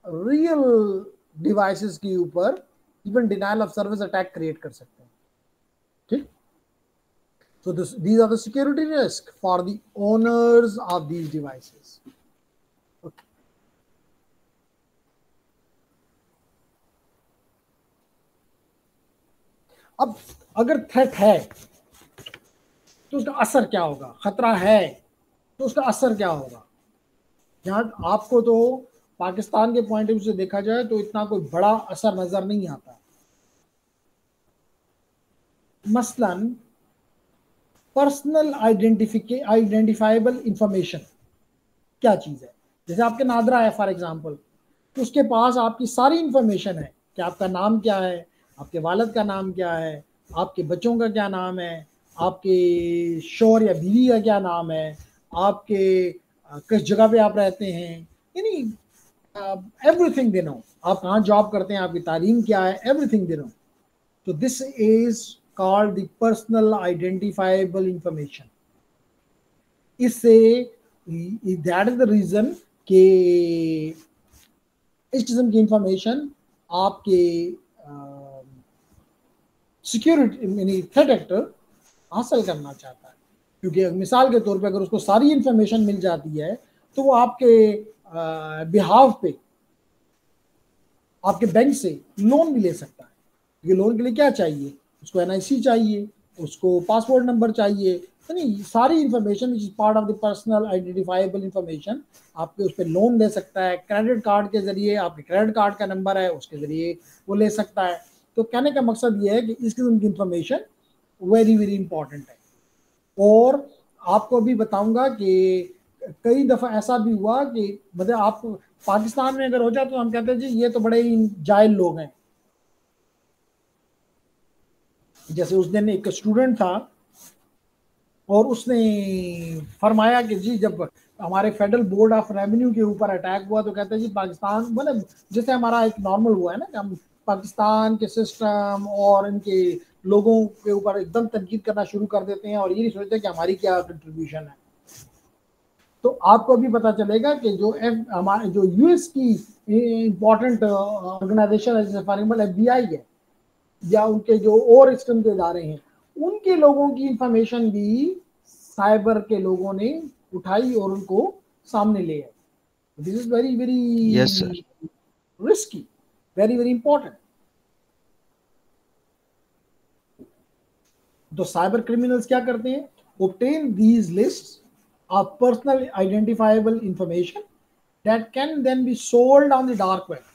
रियल डिवाइसेस के ऊपर even denial of service attack create कर सकते हैं। ठीक, so these are the security risk for the owners of these devices. Okay. अब अगर थ्रेट है तो उसका असर क्या होगा, खतरा है तो उसका असर क्या होगा। यहाँ आपको तो पाकिस्तान के पॉइंट ऑफ व्यू से देखा जाए तो इतना कोई बड़ा असर नजर नहीं आता। मसलन पर्सनल आइडेंटिफाइबल इंफॉर्मेशन क्या चीज़ है, जैसे आपके नादरा है फॉर एग्जांपल, तो उसके पास आपकी सारी इंफॉर्मेशन है कि आपका नाम क्या है, आपके वालिद का नाम क्या है, आपके बच्चों का क्या नाम है, आपके शौहर या बीवी का क्या नाम है, आपके किस जगह पे आप रहते हैं, यानी एवरीथिंग दे नो, आप कहाँ जॉब करते हैं, आपकी तालीम क्या है, एवरीथिंग दे नो। तो this is called the personal identifiable information. इससे that is the reason कि इस किस्म की इंफॉर्मेशन आपके सिक्योरिटी यानी थ्रेट एक्टर हासिल करना चाहता है, क्योंकि मिसाल के तौर पे अगर उसको सारी इंफॉर्मेशन मिल जाती है तो वो आपके बिहाफ पे आपके बैंक से लोन भी ले सकता है। ये लोन के लिए क्या चाहिए, उसको NIC चाहिए, उसको पासपोर्ट नंबर चाहिए, यानी सारी information which is part of the personal identifiable information आपके उस पर लोन ले सकता है। क्रेडिट कार्ड के जरिए आपके क्रेडिट कार्ड का नंबर है उसके जरिए वो ले सकता है। तो कहने का मकसद ये है कि इस किस्म की इंफॉर्मेशन वेरी वेरी इंपॉर्टेंट है। और आपको भी बताऊंगा कि कई दफ़ा ऐसा भी हुआ कि मतलब आप पाकिस्तान में अगर हो जाए तो हम कहते हैं जी ये तो बड़े ही जाहिल लोग हैं। जैसे उस दिन एक स्टूडेंट था और उसने फरमाया कि जी जब हमारे फेडरल बोर्ड ऑफ रेवेन्यू के ऊपर अटैक हुआ तो कहते हैं जी पाकिस्तान, मतलब जैसे हमारा एक नॉर्मल हुआ है ना कि हम पाकिस्तान के सिस्टम और इनके लोगों के ऊपर एकदम तनकीद करना शुरू कर देते हैं और ये नहीं सोचते कि हमारी क्या कंट्रीब्यूशन है। तो आपको भी पता चलेगा कि जो हमारे जो US की इम्पोर्टेंट ऑर्गेनाइजेशन है, जैसे फॉर एग्जाम्पल FBI है या उनके जो और इस किस्म के इदारे हैं, उनके लोगों की इंफॉर्मेशन भी साइबर के लोगों ने उठाई और उनको सामने ले आए। This is very very risky, very very important. तो साइबर क्रिमिनल्स क्या करते हैं, obtain these lists of personal identifiable information that can then be sold on the dark web।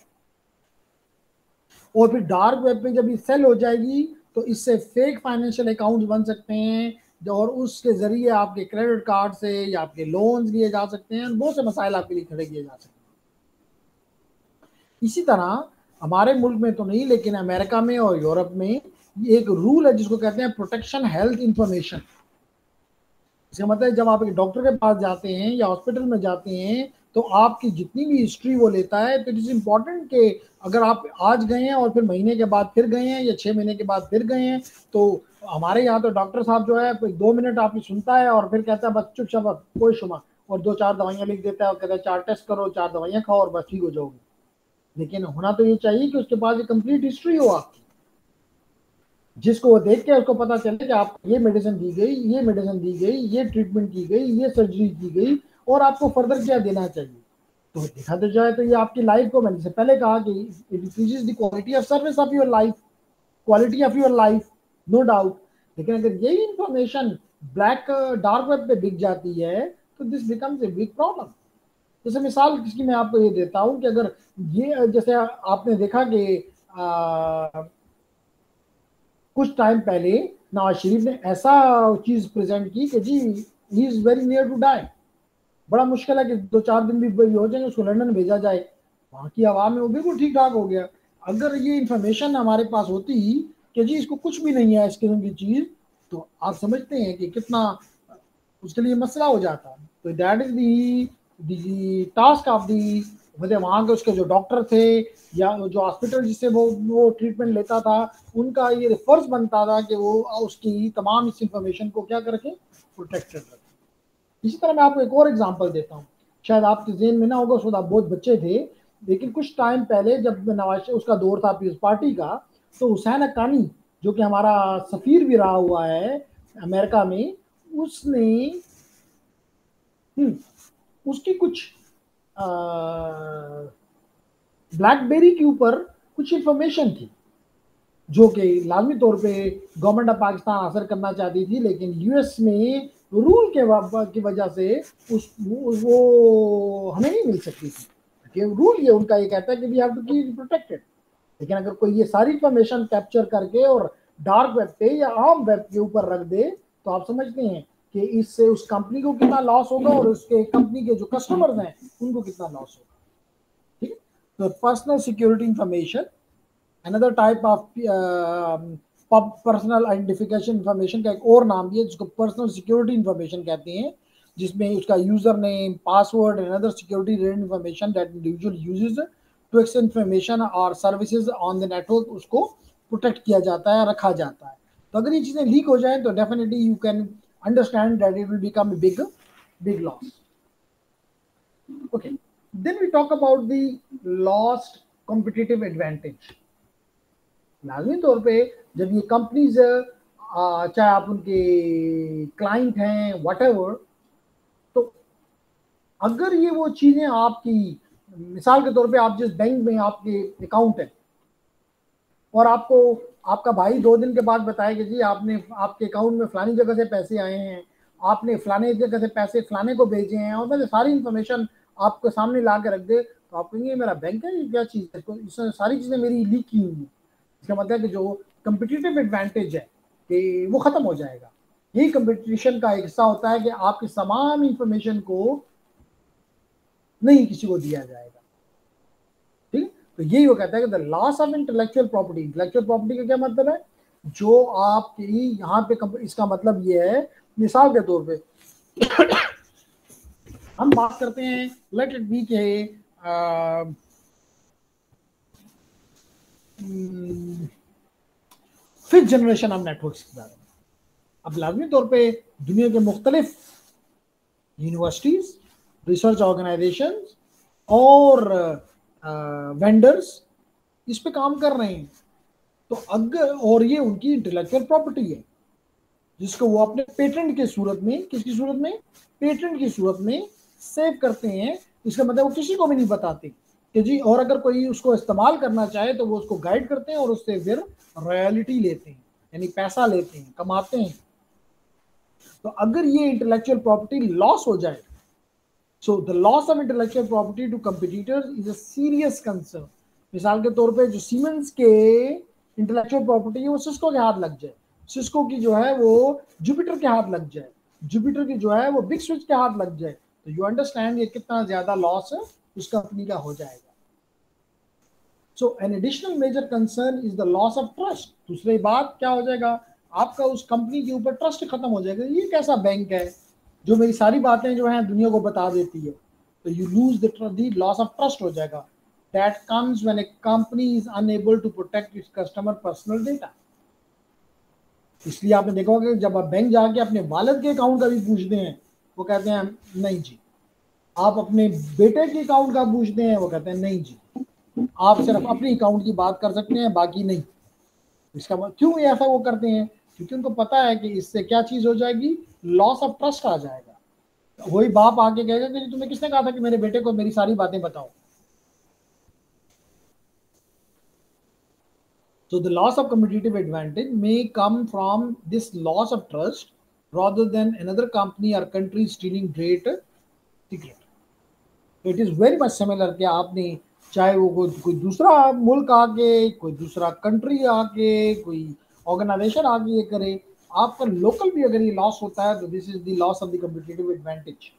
और फिर डार्क वेब पे जब ये सेल हो जाएगी तो इससे फेक फाइनेंशियल अकाउंट्स बन सकते हैं और उसके जरिए आपके क्रेडिट कार्ड से या आपके लोन्स लिए जा सकते हैं, बहुत से मसाइल आपके लिए खड़े किए जा सकते हैं। इसी तरह हमारे मुल्क में तो नहीं लेकिन अमेरिका में और यूरोप में एक रूल है जिसको कहते हैं प्रोटेक्शन हेल्थ इंफॉर्मेशन। इसका मतलब जब आप एक डॉक्टर के पास जाते हैं या हॉस्पिटल में जाते हैं तो आपकी जितनी भी हिस्ट्री वो लेता है, तो इट इज इम्पॉर्टेंट कि अगर आप आज गए हैं और फिर महीने के बाद फिर गए हैं या 6 महीने के बाद फिर गए हैं, तो हमारे यहाँ तो डॉक्टर साहब जो है 2 मिनट आपकी सुनता है और फिर कहता है बस चुपचाप कोई शुमा, और 2-4 दवाइयाँ लिख देता है और कहता है 4 टेस्ट करो, 4 दवाइयाँ खाओ और बस ठीक हो जाओगे। लेकिन होना तो ये चाहिए कि उसके पास एक कंप्लीट हिस्ट्री हो आपकी, जिसको वो देख के उसको पता चले कि आपको ये मेडिसिन दी गई, ये मेडिसिन दी गई, ये ट्रीटमेंट की गई, ये सर्जरी की गई और आपको फर्दर क्या देना चाहिए। तो देखा तो जाए तो ये आपकी लाइफ को, मैंने पहले कहा कि it increases the quality of service of your life, quality of your life, no doubt. लेकिन अगर यही इंफॉर्मेशन ब्लैक डार्क वेब पे बिक जाती है तो this becomes a big problem. जैसे मिसाल किसकी मैं आपको ये देता हूँ कि अगर ये, जैसे आपने देखा कि कुछ टाइम पहले नवाज शरीफ ने ऐसा चीज प्रेजेंट की कि जी he is very near to die, बड़ा मुश्किल है कि 2-4 दिन भी हो जाएंगे उसको लंदन भेजा जाए, वहां की आवाम में वो बिल्कुल ठीक ठाक हो गया। अगर ये इंफॉर्मेशन हमारे पास होती कि जी इसको कुछ भी नहीं है इस किस्म की चीज, तो आप समझते हैं कि कितना उसके लिए मसला हो जाता। तो that is the task of the, मतलब वहाँ के उसके जो डॉक्टर थे या जो हॉस्पिटल जिससे वो ट्रीटमेंट लेता था, उनका ये फर्ज बनता था कि वो उसकी तमाम इस इंफॉर्मेशन को क्या करके प्रोटेक्टेड रखें। इसी तरह मैं आपको एक और एग्जांपल देता हूँ, शायद आपके जेहन में ना होगा, उस वक्त आप बहुत बच्चे थे, लेकिन कुछ टाइम पहले जब नवाज उसका दौर था पीपल्स पार्टी का, तो हुसैन हक्कानी जो कि हमारा सफीर भी रहा हुआ है अमेरिका में, उसने उसकी कुछ ब्लैकबेरी के ऊपर कुछ इंफॉर्मेशन थी जो कि लाजमी तौर पे गवर्नमेंट ऑफ पाकिस्तान असर करना चाहती थी, लेकिन यूएस में रूल की वजह से वो हमें नहीं मिल सकती थी। रूल ये उनका ये कहता है कि we have to keep protected. लेकिन अगर कोई ये सारी इंफॉर्मेशन कैप्चर करके और डार्क वेब पे या आम वेब के ऊपर रख दे, तो आप समझते हैं कि इससे उस कंपनी को कितना लॉस होगा और उसके कंपनी के जो कस्टमर्स हैं उनको कितना लॉस होगा। ठीक है, तो personal security information, another type of personal identification information का एक और नाम भी है जिसको पर्सनल सिक्योरिटी इंफॉर्मेशन कहते हैं, जिसमें उसका user name, password and other security related information that individual uses to access information और सर्विसेज ऑन द नेटवर्क, उसको प्रोटेक्ट किया जाता है, रखा जाता है। तो अगर ये चीजें लीक हो जाए तो definitely you can understand that it will become a big loss. Okay, then we talk about the lost competitive advantage. लाजमी तौर पे जब ये कंपनीज चाहे आप उनके क्लाइंट हैं व्हाटएवर, तो अगर ये वो चीजें आपकी, मिसाल के तौर पे आप जिस बैंक में आपके अकाउंट है और आपको आपका भाई 2 दिन के बाद बताया कि जी आपने आपके अकाउंट में फलानी जगह से पैसे आए हैं, आपने फलाने जगह से पैसे फलाने को भेजे हैं, और मैंने सारी इंफॉर्मेशन आपके सामने ला के रख दे, तो आप कहेंगे मेरा बैंक है, ये क्या चीज़ है, तो इसमें सारी चीज़ें मेरी लीक की हुई हैं। इसका मतलब कि जो कम्पिटिटिव एडवांटेज है कि वो ख़त्म हो जाएगा। यही कंपटीशन का एक हिस्सा होता है कि आपकी तमाम इंफॉर्मेशन को नहीं किसी को दिया जाएगा। ठीक, तो यही वो कहता है कि the loss of intellectual property. Intellectual property का क्या मतलब है, जो आपकी यहाँ पे इसका मतलब ये है, मिसाल के तौर पे हम बात करते हैं, लेट इट बी के फिफ्थ जनरेशन ऑफ नेटवर्क्स के बारे में। अब लाजमी तौर पे दुनिया के मुख्तलिफ यूनिवर्सिटीज, रिसर्च ऑर्गेनाइजेशन और वेंडर्स इस पे काम कर रहे हैं। तो अगर, और ये उनकी इंटेलेक्चुअल प्रॉपर्टी है जिसको वो अपने पेटेंट के सूरत में, किसकी सूरत में, पेटेंट की सूरत में सेव करते हैं। इसका मतलब वो किसी को भी नहीं बताते कि जी, और अगर कोई उसको इस्तेमाल करना चाहे तो वो उसको गाइड करते हैं और उससे फिर रॉयल्टी लेते हैं, यानी पैसा लेते हैं, कमाते हैं। तो अगर ये इंटेलेक्चुअल प्रॉपर्टी लॉस हो जाए, so the loss of intellectual property to competitors is a serious concern. मिसाल के तौर पे जो सीमेंस के इंटेलेक्चुअल प्रॉपर्टी है वो सिस्को के हाथ लग जाए, सिस्को की जो है वो जुपिटर के हाथ लग जाए, जुपिटर की जो है वो बिग स्विच के हाथ लग जाए, तो यू अंडरस्टैंड ये कितना ज्यादा लॉस है उस कंपनी का हो जाएगा। So an additional major concern is the loss of trust. दूसरी बात क्या हो जाएगा, आपका उस कंपनी के ऊपर ट्रस्ट खत्म हो जाएगा। ये कैसा बैंक है जो मेरी सारी बातें जो हैं दुनिया को बता देती है, तो you lose the loss of trust हो जाएगा। That comes when a company is unable to protect its customer personal data. इसलिए आपने देखा होगा कि जब आप बैंक जाके अपने वालिद के अकाउंट का भी पूछते हैं, वो कहते हैं नहीं जी। आप अपने बेटे के अकाउंट का पूछते हैं, वो कहते हैं नहीं जी, आप सिर्फ अपने अकाउंट की बात कर सकते हैं, बाकी नहीं। इसका क्यों ऐसा वो करते हैं? क्योंकि उनको पता है कि इससे क्या चीज हो जाएगी, लॉस ऑफ ट्रस्ट आ जाएगा। वही बाप आके कहेगा कि तुम्हें किसने कहा था कि मेरे बेटे को मेरी सारी बातें बताओ। So the loss of competitive advantage may come from this loss of trust rather than another company or country stealing great secret. So it is very much similar कि आपने चाहे वो कोई दूसरा मुल्क आके, कोई दूसरा कंट्री आके, कोई ऑर्गेनाइजेशन आके ये करे, आपका लोकल भी अगर ये लॉस होता है तो this is the loss of the competitive advantage.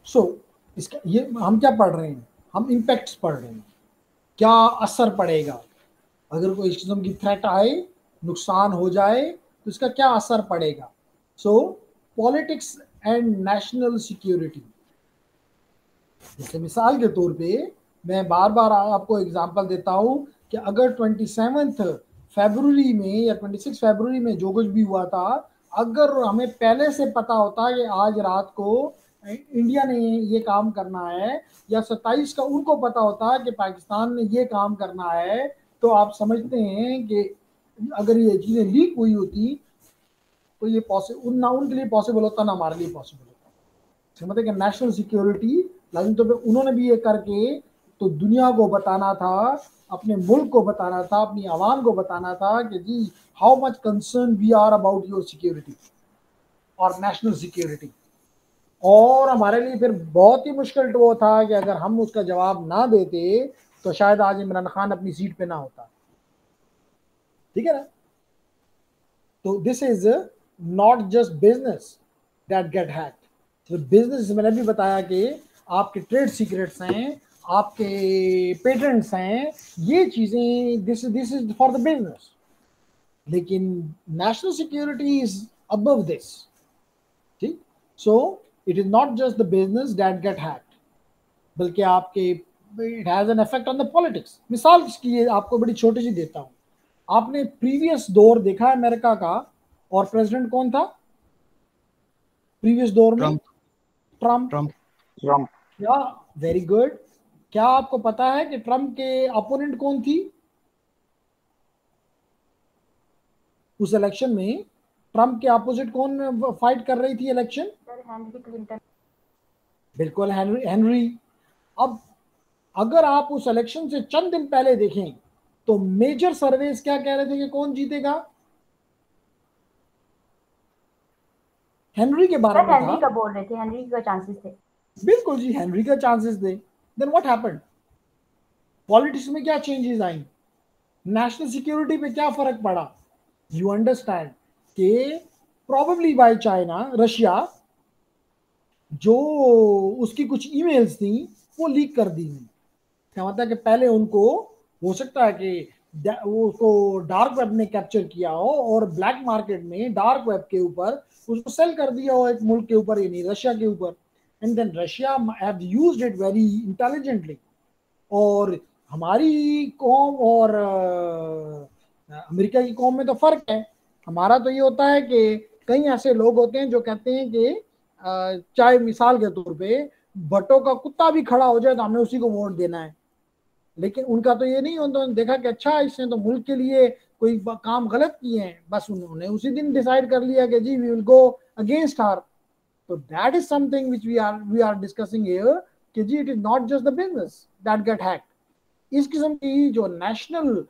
So इसका ये हम क्या पढ़ रहे हैं? हम इम्पैक्ट्स पढ़ रहे हैं, क्या असर पड़ेगा अगर कोई इस किस्म की थ्रेट आए, नुकसान हो जाए तो इसका क्या असर पड़ेगा। सो पॉलिटिक्स एंड नेशनल सिक्योरिटी। जैसे मिसाल के तौर पे मैं बार बार आपको एग्जांपल देता हूं कि अगर 27 फरवरी में या 26 फरवरी में जो कुछ भी हुआ था, अगर हमें पहले से पता होता कि आज रात को इंडिया ने ये काम करना है, या 27 का उनको पता होता कि पाकिस्तान ने ये काम करना है, तो आप समझते हैं कि अगर ये चीज़ें लीक हुई होती तो ये पॉसिबल ना उनके लिए पॉसिबल होता, ना हमारे लिए पॉसिबल होता। मतलब कि नेशनल सिक्योरिटी लाजिम तौर पे उन्होंने भी ये करके तो दुनिया को बताना था, अपने मुल्क को बताना था, अपनी आवाम को बताना था कि जी how much concern we are about your security और नेशनल सिक्योरिटी। और हमारे लिए फिर बहुत ही मुश्किल वो था कि अगर हम उसका जवाब ना देते तो शायद आज इमरान खान अपनी सीट पे ना होता। ठीक है ना? तो this is not just business that get hacked. तो बिजनेस मैंने भी बताया कि आपके ट्रेड सीक्रेट्स हैं, आपके पेटेंट्स हैं, ये चीजें this is for the business. लेकिन national security is above this. ठीक? So it is not just the business that get hacked, बल्कि आपके it has an effect on the politics. मिसाल की आपको बड़ी छोटी सी देता हूं। आपने प्रीवियस दौर देखा है अमेरिका का, और प्रेसिडेंट कौन था प्रीवियस दौर में? ट्रम्प। या वेरी गुड। क्या आपको पता है कि ट्रम्प के अपोनेंट कौन थी उस इलेक्शन में? ट्रम्प के अपोजिट कौन फाइट कर रही थी इलेक्शन? Henry Clinton. बिल्कुल, हेनरी। अब अगर आप उस इलेक्शन से चंद दिन पहले देखें तो मेजर सर्वेस क्या कह रहे थे कि कौन जीतेगा? हेनरी के बारे में हेनरी का बोल रहे थे, हेनरी का चांसेस थे। बिल्कुल जी, हेनरी का चांसेस थे। Then what happened? पॉलिटिक्स में क्या चेंजेस आई? नेशनल सिक्योरिटी पे क्या फर्क पड़ा? यू अंडरस्टैंड कि प्रोबेबली बाय चाइना, रशिया, जो उसकी कुछ ईमेल्स थी वो लीक कर दी गई। क्या मतलब कि पहले उनको हो सकता है कि उसको डार्क वेब ने कैप्चर किया हो और ब्लैक मार्केट में डार्क वेब के ऊपर उसको सेल कर दिया हो एक मुल्क के ऊपर, यानी रशिया के ऊपर, and then Russia have used it very intelligently. और हमारी कौम और अमेरिका की कौम में तो फर्क है। हमारा तो ये होता है कि कई ऐसे लोग होते हैं जो कहते हैं कि चाहे मिसाल के तौर पे भट्टो का कुत्ता भी खड़ा हो जाए तो हमें उसी को वोट देना है। लेकिन उनका तो ये नहीं होता, देखा कि अच्छा इसने तो मुल्क के लिए कोई काम गलत किए हैं, बस उन्होंने उसी दिन डिसाइड कर लिया कि जी we will go against her. तो that is something which we are discussing here कि जी it is not just the business that get hacked. इस किस्म की जो नेशनल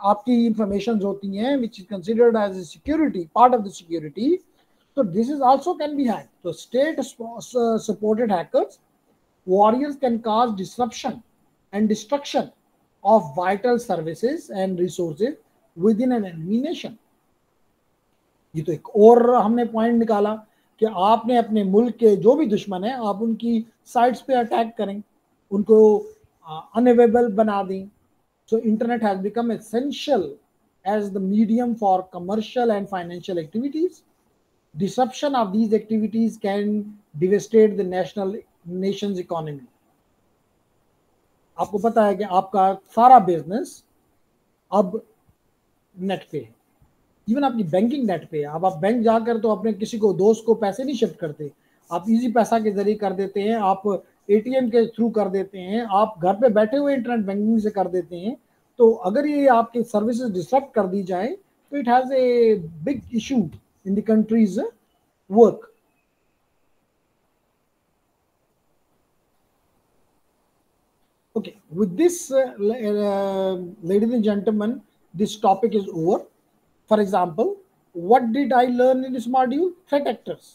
आपकी इंफॉर्मेशन होती हैं which is considered as security, part of the security, so this is also can be hacked. So state supported hackers, warriors can cause disruption and destruction of vital services and resources within an enemy nation. ये तो एक और हमने point निकाला कि आपने अपने मुल्क के जो भी दुश्मन है आप उनकी साइट्स पे अटैक करें, उनको अनअवेलेबल बना दें। So internet has become essential as the medium for commercial and financial activities. Disruption of these activities can devastate the nation's economy. आपको पता है कि आपका सारा बिजनेस अब नेट पे है, इवन आपकी बैंकिंग नेट पे है। अब आप बैंक जाकर तो अपने किसी को दोस्त को पैसे नहीं शिफ्ट करते, आप इजी पैसा के जरिए कर देते हैं, आप एटीएम के थ्रू कर देते हैं, आप घर पे बैठे हुए इंटरनेट बैंकिंग से कर देते हैं। तो अगर ये आपकी सर्विसेज डिस्टर्ब कर दी जाए तो it has a big issue in the countries work. Okay, with this, ladies and gentlemen, this topic is over. For example, what did I learn in this module? Threat actors.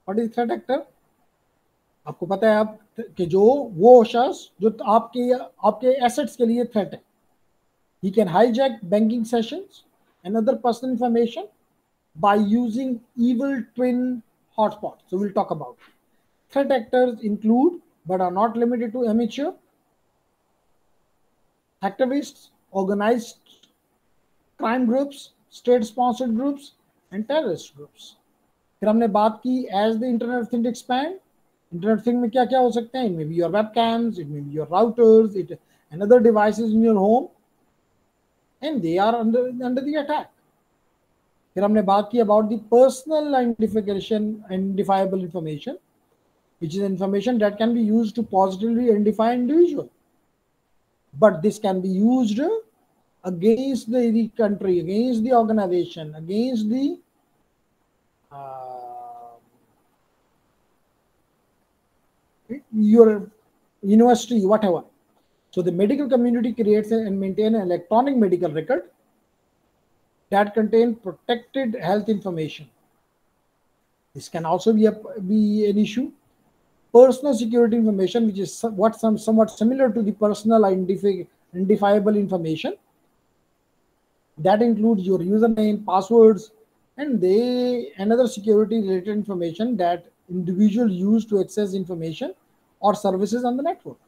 What is threat actor? आपको पता है आप कि जो वो शख्स जो आपके एसेट्स के लिए थ्रेट है, he can hijack banking sessions and other personal information by using evil twin hotspots. So we'll talk about it. Threat actors include but are not limited to amateur activists, organized crime groups, state-sponsored groups, and terrorist groups. फिर हमने बात की as the Internet of Things expand. Internet of Things में क्या क्या हो सकते हैं? It may be your webcams, it may be your routers, and other devices in your home, and they are under the attack. फिर हमने बात की about the personal identifiable information, which is information that can be used to positively identify an individual. But this can be used against the country, against the organization, against the your university, whatever. So the medical community creates and maintains an electronic medical record that contains protected health information. This can also be an issue. Personal security information, which is somewhat similar to the personal identifiable information, that includes your username, passwords, and other security related information that individuals use to access information or services on the network.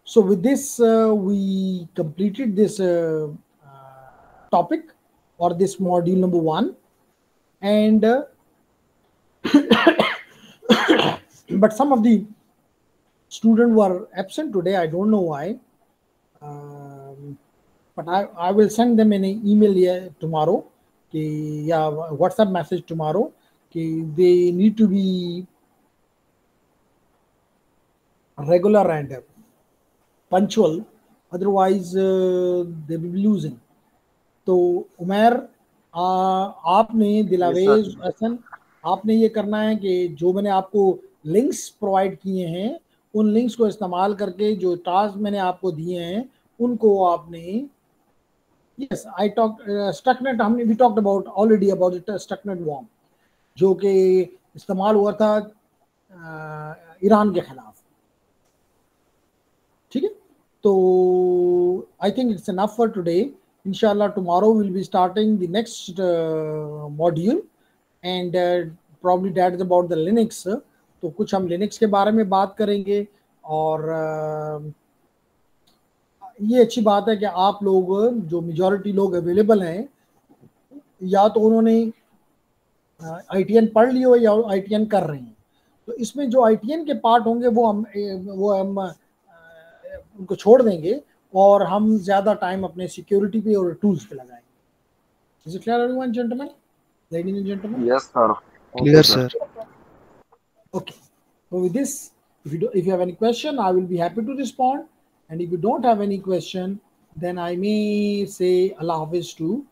So with this, we completed this topic or this module number 1. And but some of the students were absent today. I don't know why, but I will send them an email tomorrow, WhatsApp message tomorrow. They need to be regular and punctual, otherwise they will be losing. So Umair, आपने दिलावेज हसन, आपने ये करना है कि जो मैंने आपको links provide किए हैं उन लिंक्स को इस्तेमाल करके जो टास्क मैंने आपको दिए हैं उनको आपने यस आई टॉक स्टकनेट, हमने we talked about already about Stuxnet worm जो कि इस्तेमाल हुआ था ईरान के खिलाफ। ठीक है, तो I think it's enough for today. Inshallah, tomorrow we'll be starting the next module, and probably that is about the Linux. तो कुछ हम Linux के बारे में बात करेंगे, और ये अच्छी बात है कि आप लोग जो मेजॉरिटी लोग अवेलेबल हैं, या तो उन्होंने ITN पढ़ लिया हो या ITN कर रहे हैं, तो इसमें जो ITN के पार्ट होंगे वो हम उनको छोड़ देंगे और हम ज्यादा टाइम अपने सिक्योरिटी पे और टूल्स पे लगाएंगे. Is it clear, everyone, gentlemen? Ladies and gentlemen? Yes, sir. Clear, sir. Okay. So with this, if you have any question, I will be happy to respond. And if you don't have any question, then I may say Allah Hafiz to